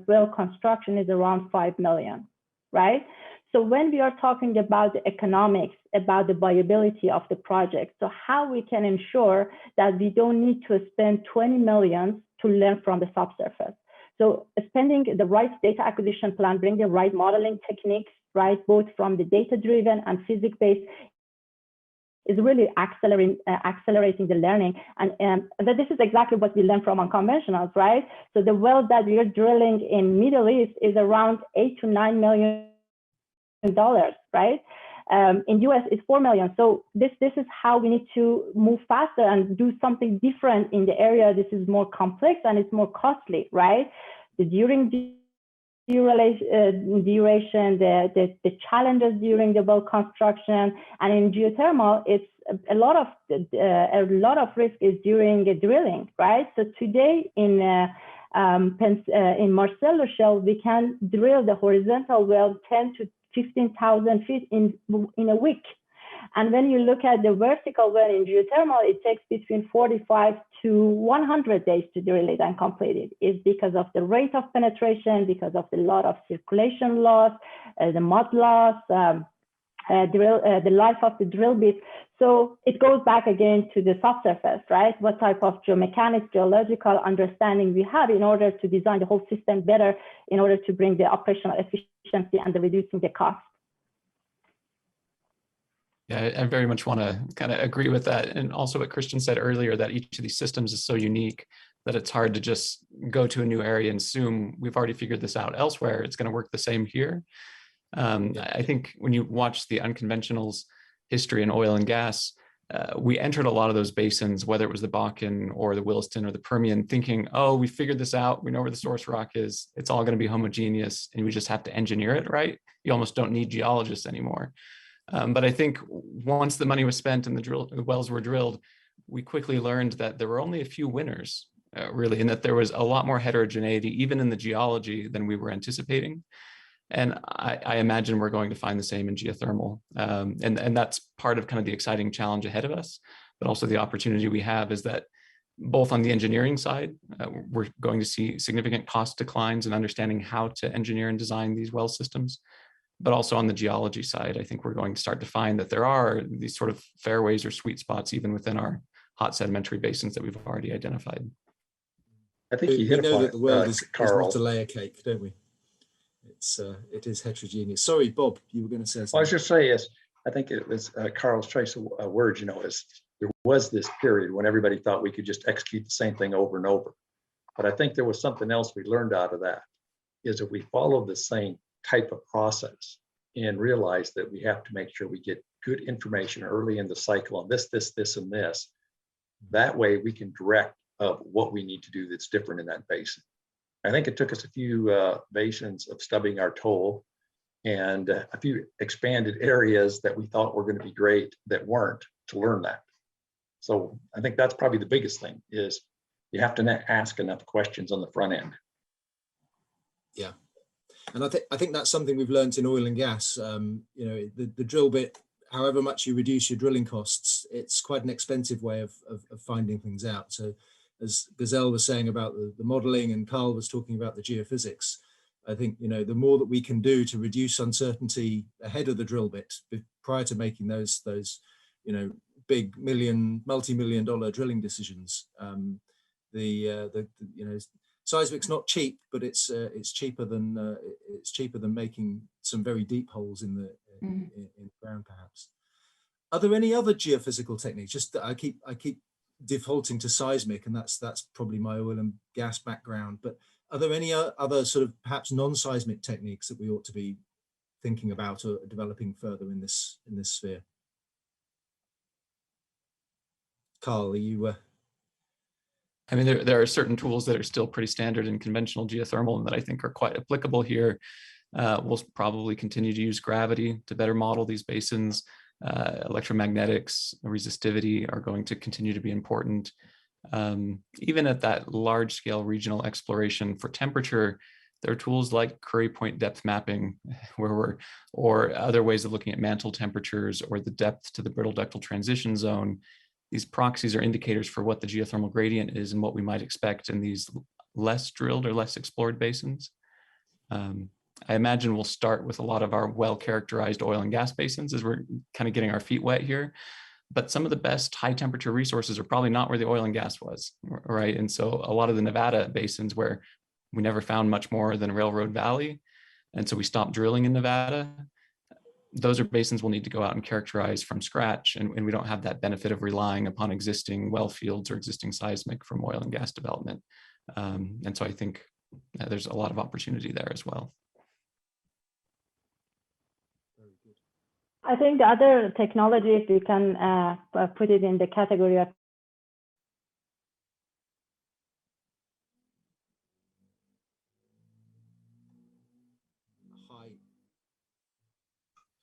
well construction is around 5 million, right? So when we are talking about the economics, about the viability of the project, so how we can ensure that we don't need to spend 20 million to learn from the subsurface. So spending the right data acquisition plan, bring the right modeling techniques, right, both from the data-driven and physics-based, is really accelerating the learning. And this is exactly what we learned from unconventionals, right? So the well that we are drilling in Middle East is around $8 to $9 million, right? In US it's 4 million. So this is how we need to move faster and do something different in the area. This is more complex and it's more costly, right? The duration, the challenges during the well construction, and in geothermal, it's a lot of risk is during the drilling, right? So today in Marcellus Shale, we can drill the horizontal well 10 to 15,000 feet in a week. And when you look at the vertical well in geothermal, it takes between 45 to 100 days to drill it and complete it. It's because of the rate of penetration, because of the lot of circulation loss, the mud loss, the life of the drill bit. So it goes back again to the subsurface, right? What type of geomechanics, geological understanding we have in order to design the whole system better, in order to bring the operational efficiency and the reducing the cost. Yeah, I very much want to kind of agree with that. And also what Christian said earlier, that each of these systems is so unique that it's hard to just go to a new area and assume we've already figured this out elsewhere. It's going to work the same here. I think when you watch the Unconventionals history in oil and gas, we entered a lot of those basins, whether it was the Bakken or the Williston or the Permian, thinking, oh, we figured this out. We know where the source rock is. It's all going to be homogeneous and we just have to engineer it, right? You almost don't need geologists anymore. But I think once the money was spent and the wells were drilled, we quickly learned that there were only a few winners, really, and that there was a lot more heterogeneity, even in the geology, than we were anticipating. And I imagine we're going to find the same in geothermal. And that's part of kind of the exciting challenge ahead of us, but also the opportunity we have is that both on the engineering side, we're going to see significant cost declines in understanding how to engineer and design these well systems. But also on the geology side, I think we're going to start to find that there are these sort of fairways or sweet spots even within our hot sedimentary basins that we've already identified. I think you hit we know upon that the world is Carl. not a layer cake, don't we? It is heterogeneous. Sorry, Bob, you were going to say something. Well, I was just saying is, I think it was Carl's choice of words, is there was this period when everybody thought we could just execute the same thing over and over. But I think there was something else we learned out of that, is if we follow the same type of process and realize that we have to make sure we get good information early in the cycle on this, and this. That way we can direct what we need to do that's different in that basin. I think it took us a few basins of stubbing our toe and a few expanded areas that we thought were going to be great that weren't, to learn that. So I think that's probably the biggest thing, is you have to ask enough questions on the front end. Yeah. And I think that's something we've learned in oil and gas. The drill bit, however much you reduce your drilling costs, it's quite an expensive way of finding things out. So as Gazelle was saying about the modeling and Carl was talking about the geophysics, I think, the more that we can do to reduce uncertainty ahead of the drill bit prior to making those big multi-million dollar drilling decisions, seismic's not cheap, but it's cheaper than making some very deep holes in the ground, perhaps. Are there any other geophysical techniques? Just I keep defaulting to seismic, and that's probably my oil and gas background. But are there any other sort of perhaps non-seismic techniques that we ought to be thinking about or developing further in this sphere? Carl, are you? I mean, there are certain tools that are still pretty standard in conventional geothermal and that I think are quite applicable here. We'll probably continue to use gravity to better model these basins. Electromagnetics, resistivity are going to continue to be important. Even at that large scale regional exploration for temperature, there are tools like Curry point depth mapping, or other ways of looking at mantle temperatures or the depth to the brittle ductile transition zone. These proxies are indicators for what the geothermal gradient is and what we might expect in these less drilled or less explored basins. I imagine we'll start with a lot of our well-characterized oil and gas basins as we're kind of getting our feet wet here. But some of the best high temperature resources are probably not where the oil and gas was, right? And so a lot of the Nevada basins where we never found much more than Railroad Valley, and so we stopped drilling in Nevada, those are basins we'll need to go out and characterize from scratch, and we don't have that benefit of relying upon existing well fields or existing seismic from oil and gas development. And so I think there's a lot of opportunity there as well. I think the other technologies we can put it in the category of Hi. Have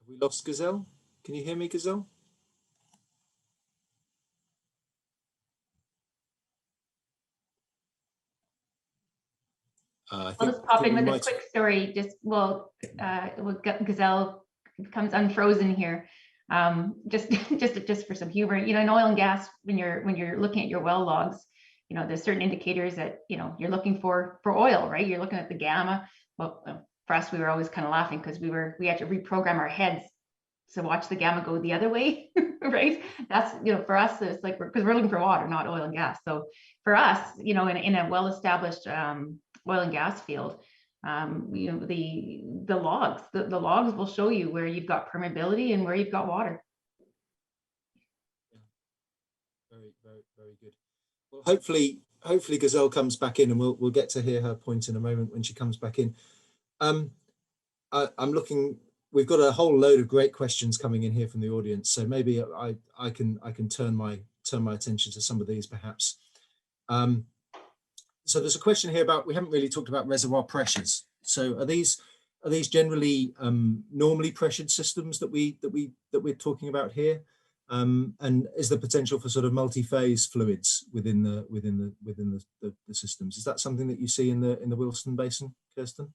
we lost Gazelle? Can you hear me, Gazelle? I'll just pop in with a quick story. Gazelle becomes unfrozen here. Just for some humor, in oil and gas, when you're looking at your well logs, there's certain indicators that you're looking for oil, right? You're looking at the gamma. Well, for us, we were always kind of laughing because we had to reprogram our heads to watch the gamma go the other way, right? That's for us, it's like because we're looking for water, not oil and gas. So for us, in a well-established oil and gas field, the logs will show you where you've got permeability and where you've got water. Very, very, very good. Well, hopefully Gazelle comes back in, and we'll get to hear her point in a moment when she comes back in. I'm looking. we've got a whole load of great questions coming in here from the audience. So maybe I can turn my attention to some of these perhaps. So there's a question here about, we haven't really talked about reservoir pressures. So are these generally normally pressured systems that we're talking about here? And is there potential for sort of multi-phase fluids within the systems? Is that something that you see in the Wilson Basin, Kirsten?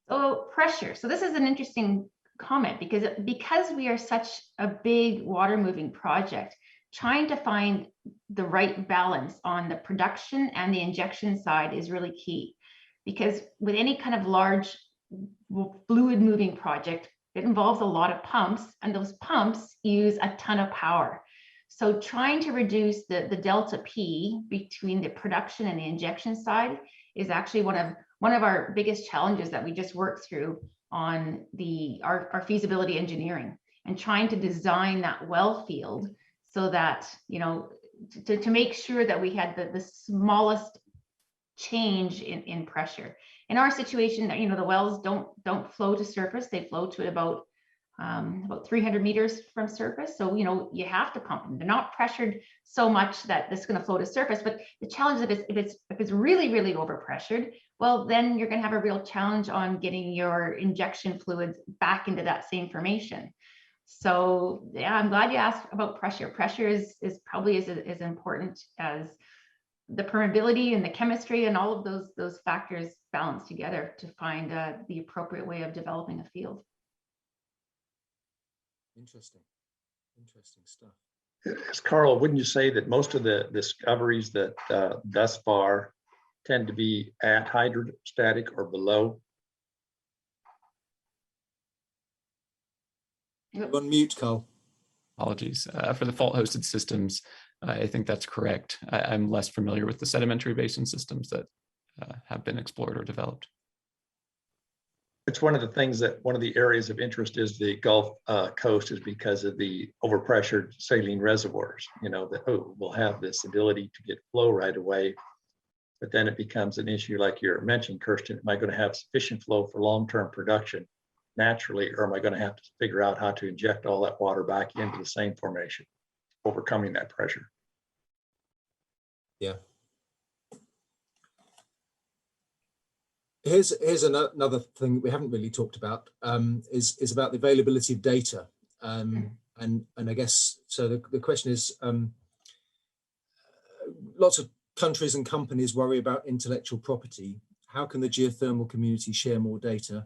So pressure. So this is an interesting comment because we are such a big water moving project, trying to find the right balance on the production and the injection side is really key. Because with any kind of large fluid moving project, it involves a lot of pumps, and those pumps use a ton of power. So trying to reduce the delta P between the production and the injection side is actually one of our biggest challenges that we just worked through on our feasibility engineering, and trying to design that well field so that, you know, to make sure that we had the smallest change in pressure. In our situation, you know, the wells don't flow to surface; they flow to about 300 meters from surface. So, you know, you have to pump them. They're not pressured so much that it's going to flow to surface. But the challenge is if it's really, really overpressured, well, then you're going to have a real challenge on getting your injection fluids back into that same formation. So yeah, I'm glad you asked about pressure. Pressure is probably as important as the permeability and the chemistry, and all of those factors balance together to find the appropriate way of developing a field. Interesting stuff. Yes, Carl, wouldn't you say that most of the discoveries that thus far tend to be at hydrostatic or below? You're on mute, Carl. Apologies. For the fault-hosted systems, I think that's correct. I'm less familiar with the sedimentary basin systems that have been explored or developed. It's one of the things that one of the areas of interest is the Gulf Coast, is because of the overpressured saline reservoirs. You know, that we'll have this ability to get flow right away, but then it becomes an issue like you mentioned, Kirsten. Am I going to have sufficient flow for long-term production naturally, or am I going to have to figure out how to inject all that water back into the same formation, overcoming that pressure? Yeah. Here's another thing we haven't really talked about, is about the availability of data. And I guess, so the question is, lots of countries and companies worry about intellectual property. How can the geothermal community share more data?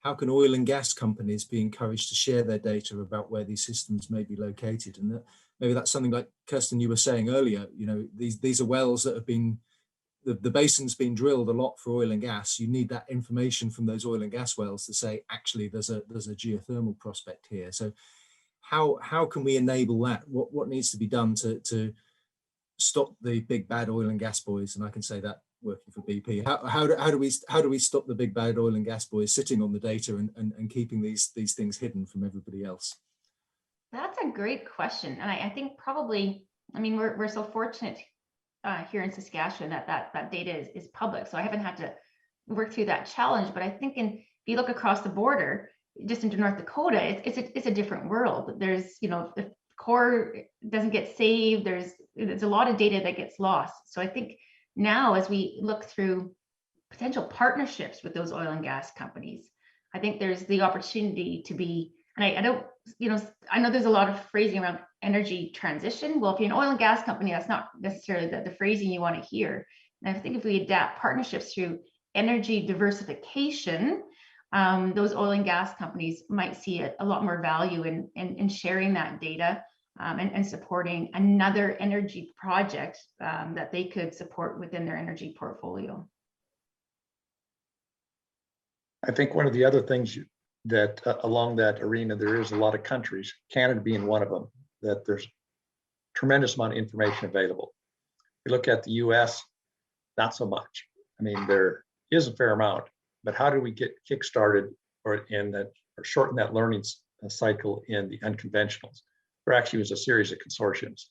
How can oil and gas companies be encouraged to share their data about where these systems may be located? And maybe that's something like, Kirsten, you were saying earlier, you know, these are wells that have been, the basin's been drilled a lot for oil and gas. You need that information from those oil and gas wells to say, actually, there's a geothermal prospect here. So how can we enable that? What needs to be done to stop the big bad oil and gas boys? And I can say that working for BP. How do we stop the big bad oil and gas boys sitting on the data and keeping these things hidden from everybody else? That's a great question, and I think probably, I mean, we're so fortunate here in Saskatchewan that data is public, so I haven't had to work through that challenge. But I think if you look across the border, just into North Dakota, it's a different world. There's, you know, if core doesn't get saved, there's a lot of data that gets lost. So I think now, as we look through potential partnerships with those oil and gas companies, I think there's the opportunity to be, and I don't, you know, I know there's a lot of phrasing around energy transition. Well, if you're an oil and gas company, that's not necessarily the phrasing you want to hear. And I think if we adapt partnerships through energy diversification, those oil and gas companies might see a lot more value in sharing that data and supporting another energy project that they could support within their energy portfolio. I think one of the other things that along that arena, there is a lot of countries, Canada being one of them, that there's tremendous amount of information available. You look at the US, not so much. I mean, there is a fair amount, but how do we get kick-started or shorten that learning cycle in the unconventionals? There actually was a series of consortiums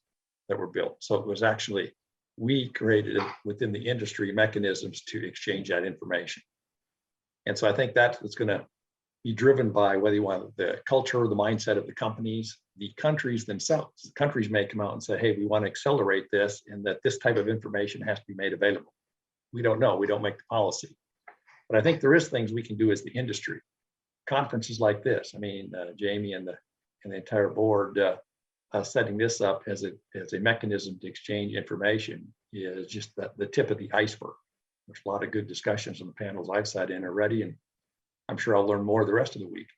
that were built. So it was actually, we created within the industry mechanisms to exchange that information. And so I think that's what's going to be driven by whether you want the culture or the mindset of the companies, the countries themselves. The countries may come out and say, hey, we want to accelerate this and that this type of information has to be made available. We don't know, we don't make the policy. But I think there is things we can do as the industry. Conferences like this, I mean, Jamie and the entire board setting this up as a mechanism to exchange information is just the tip of the iceberg. There's a lot of good discussions on the panels I've sat in already, and I'm sure I'll learn more the rest of the week.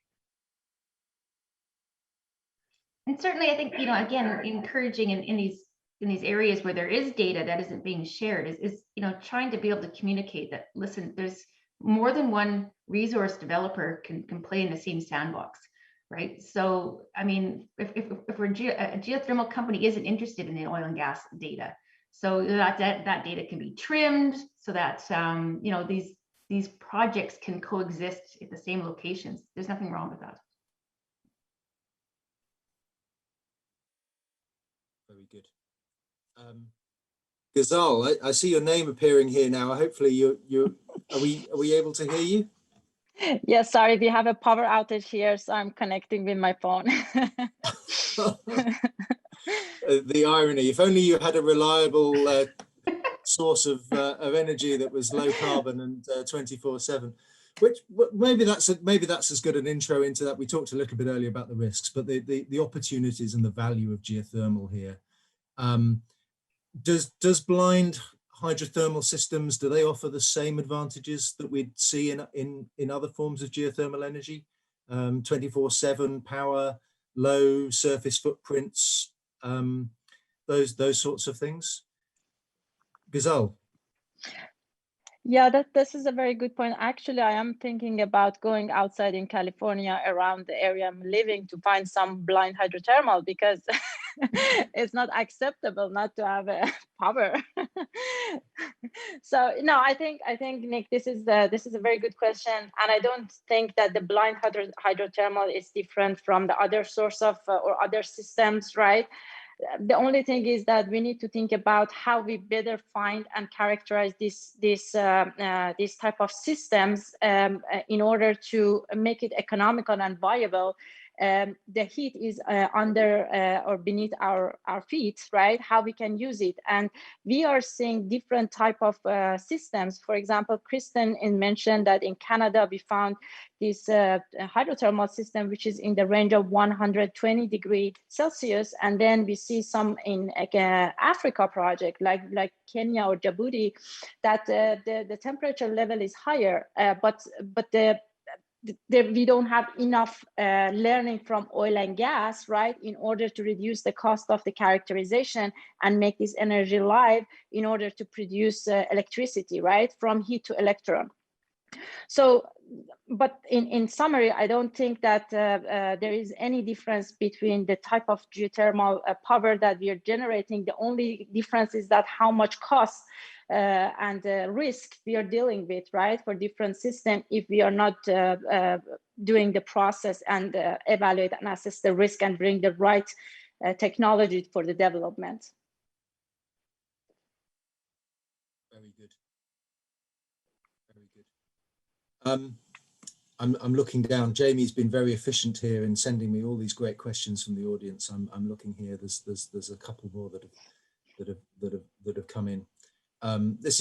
And certainly, I think, you know, again, encouraging in these areas where there is data that isn't being shared is you know, trying to be able to communicate that, listen, there's more than one resource developer can play in the same sandbox, right? So, I mean, if we're a geothermal company isn't interested in the oil and gas data, so that data can be trimmed so that you know, these projects can coexist at the same locations. There's nothing wrong with that. Very good. Gazelle, I see your name appearing here now. Hopefully are we able to hear you? Yes, sorry, we have a power outage here, so I'm connecting with my phone. The irony, if only you had a reliable source of energy that was low carbon and 24/7. Which maybe that's as good an intro into that. We talked a little bit earlier about the risks, but the opportunities and the value of geothermal here. Does blind hydrothermal systems, do they offer the same advantages that we'd see in other forms of geothermal energy? 24/7 power, low surface footprints, those sorts of things. Gazelle. Yeah, this is a very good point. Actually, I am thinking about going outside in California around the area I'm living to find some blind hydrothermal, because it's not acceptable not to have a power. So no, I think Nick, this is a very good question, and I don't think that the blind hydrothermal is different from the other source of or other systems, right? The only thing is that we need to think about how we better find and characterize these type of systems in order to make it economical and viable. The heat is under or beneath our feet, right? How we can use it. And we are seeing different type of systems. For example, Kirsten mentioned that in Canada, we found this hydrothermal system, which is in the range of 120 degrees Celsius. And then we see some in Africa project, like Kenya or Djibouti, that the temperature level is higher, but we don't have enough learning from oil and gas, right, in order to reduce the cost of the characterization and make this energy live in order to produce electricity, right, from heat to electron. So, but in summary, I don't think that there is any difference between the type of geothermal power that we are generating. The only difference is that how much cost and risk we are dealing with, right, for different systems if we are not doing the process and evaluate and assess the risk and bring the right technology for the development. Very good. Very good. I'm looking down. Jamie's been very efficient here in sending me all these great questions from the audience. I'm looking here. There's a couple more that have come in. This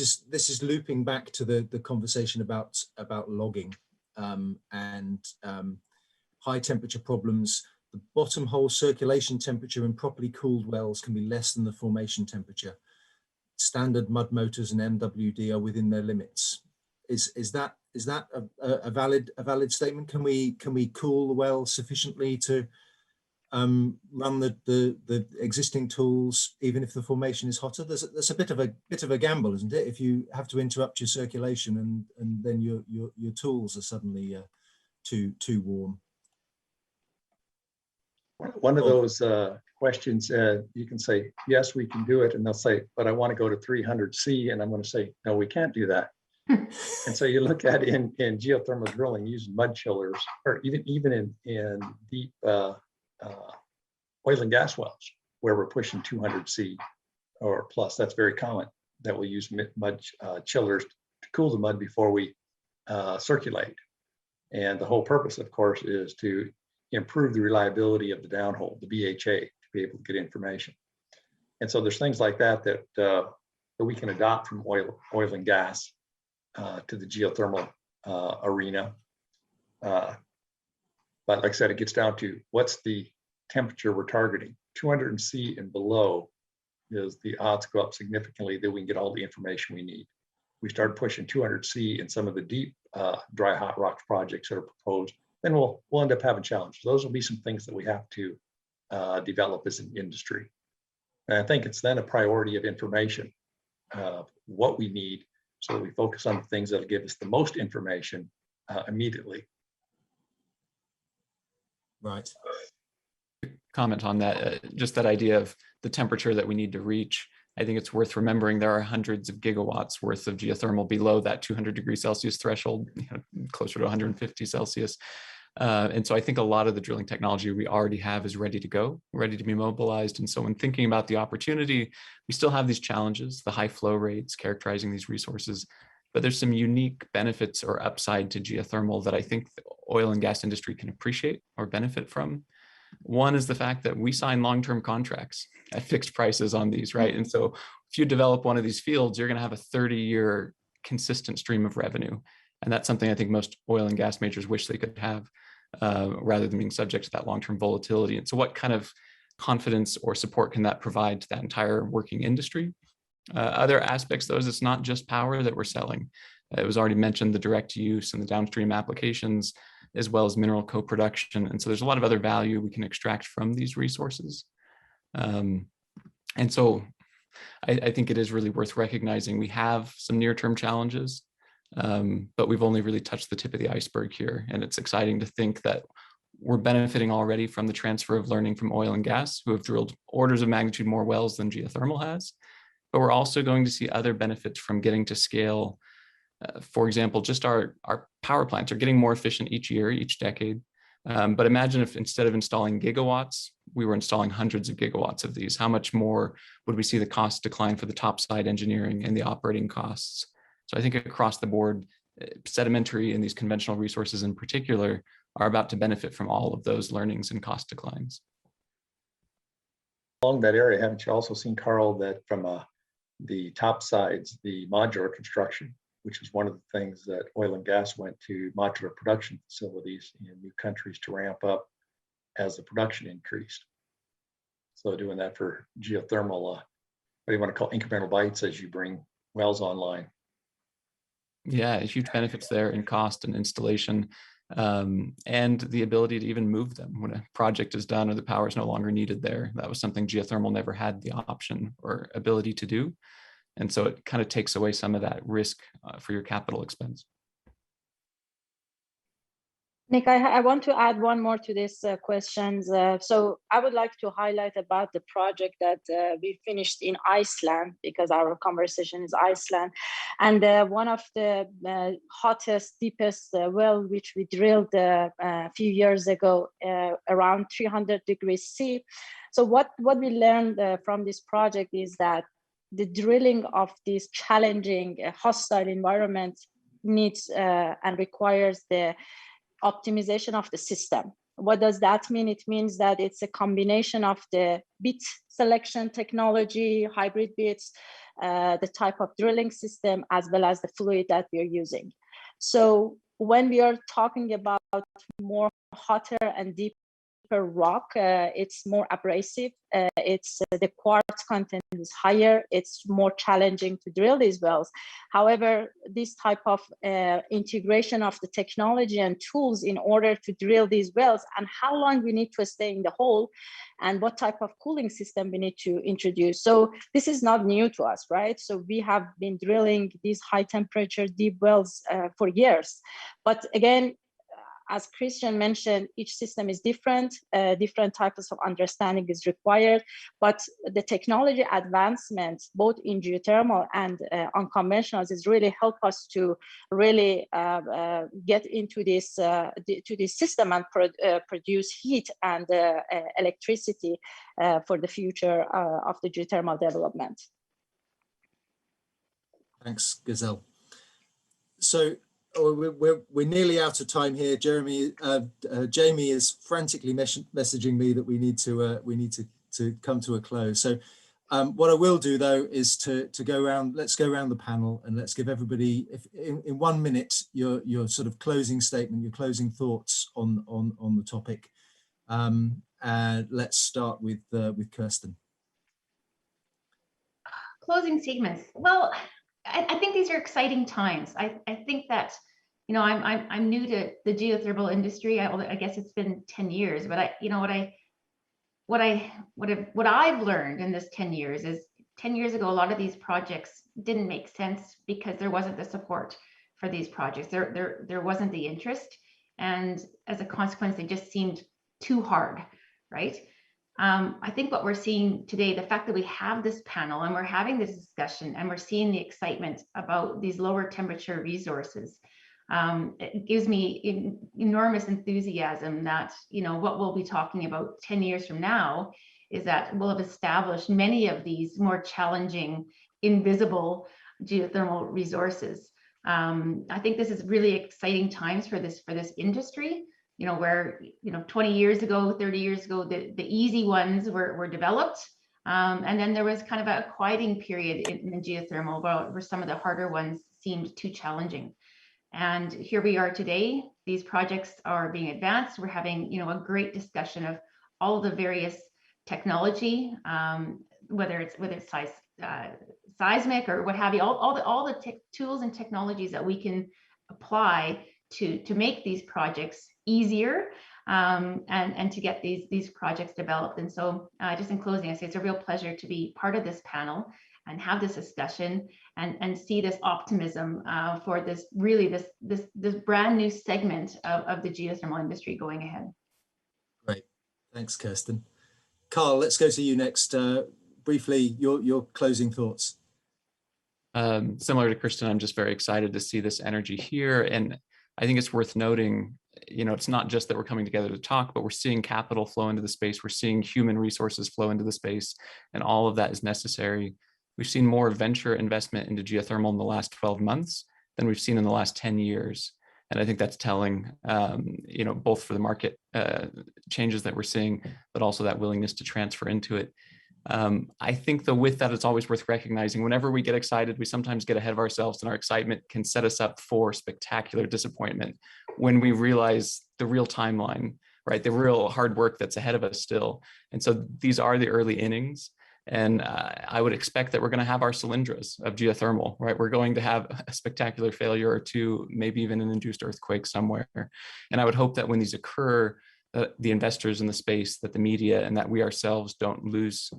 is looping back to the conversation about logging and high temperature problems. The bottom hole circulation temperature in properly cooled wells can be less than the formation temperature. Standard mud motors and MWD are within their limits. Is that a valid statement? Can we cool the well sufficiently to run the existing tools even if the formation is hotter? There's a bit of a gamble, isn't it? If you have to interrupt your circulation and then your tools are suddenly too warm. One of those questions, you can say, yes, we can do it. And they'll say, but I want to go to 300 C. And I'm going to say, no, we can't do that. And so you look at in geothermal drilling using mud chillers, or even in deep oil and gas wells where we're pushing 200 C or plus. That's very common that we use mud chillers to cool the mud before we circulate. And the whole purpose, of course, is to improve the reliability of the downhole, the BHA, to be able to get information. And so there's things like that that we can adopt from oil and gas to the geothermal arena. But like I said, it gets down to what's the temperature we're targeting. 200 C and below is the odds go up significantly that we can get all the information we need. We start pushing 200 C in some of the deep dry hot rocks projects that are proposed, then we'll end up having challenges. Those will be some things that we have to develop as an industry. And I think it's then a priority of information, what we need, so that we focus on the things that'll give us the most information immediately. Right. Comment on that, just that idea of the temperature that we need to reach. I think it's worth remembering there are hundreds of gigawatts worth of geothermal below that 200 degrees Celsius threshold, closer to 150 Celsius. And so I think a lot of the drilling technology we already have is ready to go, ready to be mobilized. And so when thinking about the opportunity, we still have these challenges, the high flow rates, characterizing these resources, but there's some unique benefits or upside to geothermal that I think the oil and gas industry can appreciate or benefit from. One is the fact that we sign long-term contracts at fixed prices on these, right? And so if you develop one of these fields, you're going to have a 30-year consistent stream of revenue. And that's something I think most oil and gas majors wish they could have, rather than being subject to that long-term volatility. And so what kind of confidence or support can that provide to that entire working industry? Other aspects, though, is it's not just power that we're selling. It was already mentioned, the direct use and the downstream applications, as well as mineral co-production. And so there's a lot of other value we can extract from these resources. And so I think it is really worth recognizing we have some near-term challenges, but we've only really touched the tip of the iceberg here. And it's exciting to think that we're benefiting already from the transfer of learning from oil and gas, who have drilled orders of magnitude more wells than geothermal has. But we're also going to see other benefits from getting to scale. For example, just our power plants are getting more efficient each year, each decade. But imagine if instead of installing gigawatts, we were installing hundreds of gigawatts of these. How much more would we see the cost decline for the topside engineering and the operating costs? So I think across the board, sedimentary and these conventional resources in particular are about to benefit from all of those learnings and cost declines. Along that area, haven't you also seen, Carl, that from the topsides, the modular construction, which is one of the things that oil and gas went to modular production facilities in new countries to ramp up as the production increased. So doing that for geothermal, what do you want to call incremental bites as you bring wells online? Yeah, huge benefits there in cost and installation, and the ability to even move them when a project is done or the power is no longer needed there. That was something geothermal never had the option or ability to do. And so it kind of takes away some of that risk for your capital expense. Nick, I want to add one more to these questions. So I would like to highlight about the project that we finished in Iceland, because our conversation is Iceland. And one of the hottest, deepest well, which we drilled a few years ago, around 300 degrees C. So what we learned from this project is that the drilling of this challenging, hostile environment needs and requires the optimization of the system. What does that mean? It means that it's a combination of the bit selection technology, hybrid bits, the type of drilling system, as well as the fluid that we're using. So when we are talking about more hotter and deeper rock, it's more abrasive, it's the quartz content is higher, it's more challenging to drill these wells. However, this type of integration of the technology and tools in order to drill these wells, and how long we need to stay in the hole, and what type of cooling system we need to introduce. So this is not new to us, right? So we have been drilling these high temperature deep wells for years. But again, as Christian mentioned, each system is different, different types of understanding is required, but the technology advancement, both in geothermal and unconventionals, is really help us to really get into this system and produce heat and electricity for the future of the geothermal development. Thanks, Gazelle. So we're nearly out of time here. Jamie is frantically messaging me that we need to come to a close. So what I will do though is to go around. Let's go around the panel and let's give everybody, if in 1 minute, your sort of closing statement, your closing thoughts on the topic. And let's start with Kirsten. Closing statements. Well, I think these are exciting times. I think that, you know, I'm new to the geothermal industry. I guess it's been 10 years, but what I've learned in this 10 years is 10 years ago, a lot of these projects didn't make sense because there wasn't the support for these projects. There wasn't the interest. And as a consequence, they just seemed too hard, right? I think what we're seeing today, the fact that we have this panel and we're having this discussion and we're seeing the excitement about these lower temperature resources, it gives me enormous enthusiasm that, you know, what we'll be talking about 10 years from now is that we'll have established many of these more challenging, invisible geothermal resources. I think this is really exciting times for this industry. You know, where, you know, 20 years ago, 30 years ago, the easy ones were developed. And then there was kind of a quieting period in the geothermal where some of the harder ones seemed too challenging. And here we are today. These projects are being advanced. We're having, you know, a great discussion of all the various technology, whether it's seismic or what have you, all the tools and technologies that we can apply to make these projects easier and to get these projects developed. And so just in closing, I say it's a real pleasure to be part of this panel and have this discussion and see this optimism for this brand new segment of the geothermal industry going ahead. Great, thanks, Kirsten. Carl, let's go to you next. Briefly, your closing thoughts. Similar to Kirsten, I'm just very excited to see this energy here. And I think it's worth noting, you know, it's not just that we're coming together to talk, but we're seeing capital flow into the space. We're seeing human resources flow into the space, and all of that is necessary. We've seen more venture investment into geothermal in the last 12 months than we've seen in the last 10 years. And I think that's telling, you know, both for the market changes that we're seeing, but also that willingness to transfer into it. I think though with that, it's always worth recognizing whenever we get excited, we sometimes get ahead of ourselves, and our excitement can set us up for spectacular disappointment when we realize the real timeline, right? The real hard work that's ahead of us still. And so these are the early innings. And I would expect that we're going to have our cylinders of geothermal, right? We're going to have a spectacular failure or two, maybe even an induced earthquake somewhere. And I would hope that when these occur, the investors in the space, that the media and that we ourselves don't lose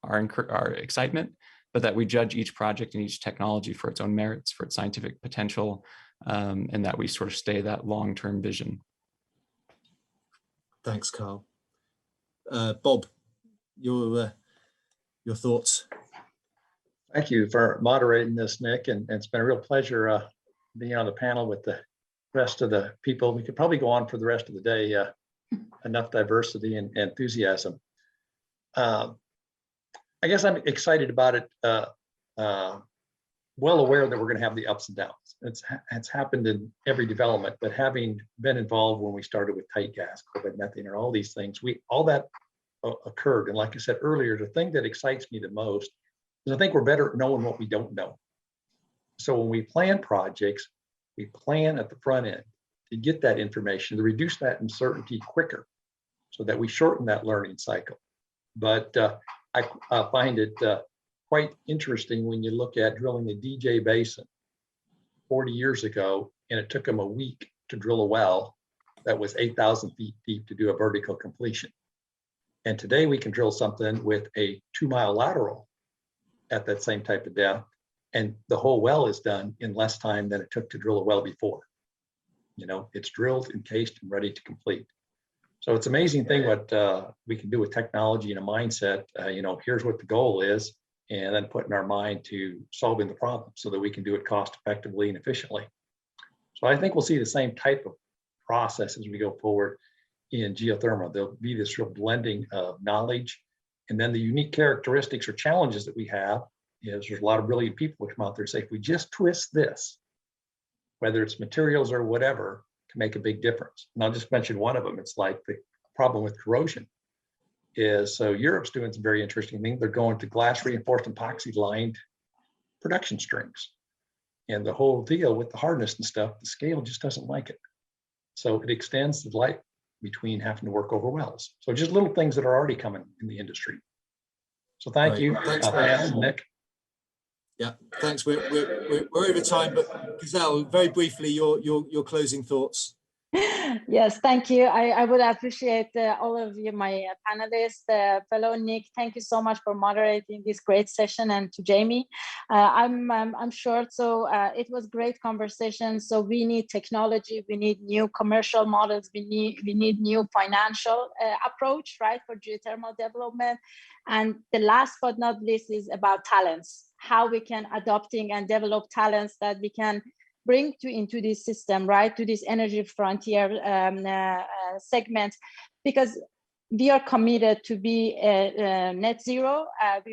our excitement, but that we judge each project and each technology for its own merits, for its scientific potential, and that we sort of stay that long-term vision. Thanks, Carl. Bob, your thoughts. Thank you for moderating this, Nick, and it's been a real pleasure being on the panel with the rest of the people. We could probably go on for the rest of the day. Enough diversity and enthusiasm. I guess I'm excited about it. Well aware that we're going to have the ups and downs. It's happened in every development, but having been involved when we started with tight gas, COVID, methane, or all these things, all that occurred. And like I said earlier, the thing that excites me the most is I think we're better at knowing what we don't know. So when we plan projects, we plan at the front end to get that information, to reduce that uncertainty quicker so that we shorten that learning cycle. But I find it quite interesting when you look at drilling the DJ Basin 40 years ago, and it took them a week to drill a well that was 8,000 feet deep to do a vertical completion. And today we can drill something with a 2-mile lateral at that same type of depth, and the whole well is done in less time than it took to drill a well before. You know, it's drilled, encased, and ready to complete. So it's an amazing thing what we can do with technology and a mindset. You know, here's what the goal is, and then putting our mind to solving the problem so that we can do it cost effectively and efficiently. So I think we'll see the same type of process as we go forward in geothermal. There'll be this real blending of knowledge, and then the unique characteristics or challenges that we have is there's a lot of brilliant people who come out there and say, if we just twist this, whether it's materials or whatever, can make a big difference. And I'll just mention one of them. It's like the problem with corrosion is, so Europe's doing some very interesting thing. They're going to glass reinforced epoxy lined production strings. And the whole deal with the hardness and stuff, the scale just doesn't like it. So it extends the life between having to work over wells. So just little things that are already coming in the industry. So thank you, Thanks, Nick. Yeah, thanks. We're over time, but Gazelle, very briefly, your closing thoughts. Yes, thank you. I would appreciate all of you, my panelists, fellow Nick. Thank you so much for moderating this great session, and to Jamie. I'm short, so it was great conversation. So we need technology, we need new commercial models, we need new financial approach, right, for geothermal development. And the last but not least is about talents, how we can adopting and develop talents that we can bring into this system, right, to this energy frontier segment, because we are committed to be net zero.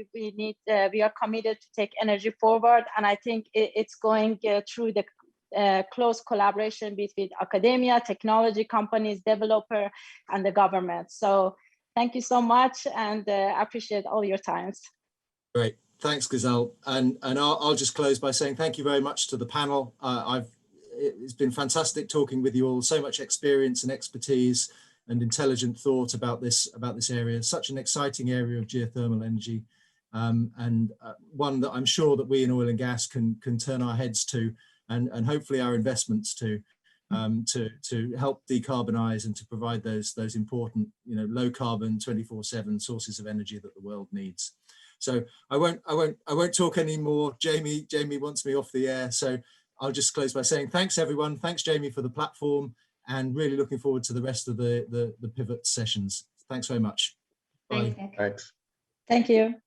We are committed to take energy forward, and I think it's going through the close collaboration between academia, technology companies, developer, and the government. So thank you so much, and I appreciate all your times. Great. Thanks, Gazelle. And I'll just close by saying thank you very much to the panel. It's been fantastic talking with you all. So much experience and expertise and intelligent thought about this area. Such an exciting area of geothermal energy, and one that I'm sure that we in oil and gas can turn our heads to, and hopefully our investments to help decarbonize and to provide those important, low carbon 24/7 sources of energy that the world needs. So I won't talk anymore. Jamie wants me off the air, so I'll just close by saying thanks everyone. Thanks Jamie for the platform, and really looking forward to the rest of the pivot sessions. Thanks very much. Bye. Thanks, Nick. Thanks. Thank you.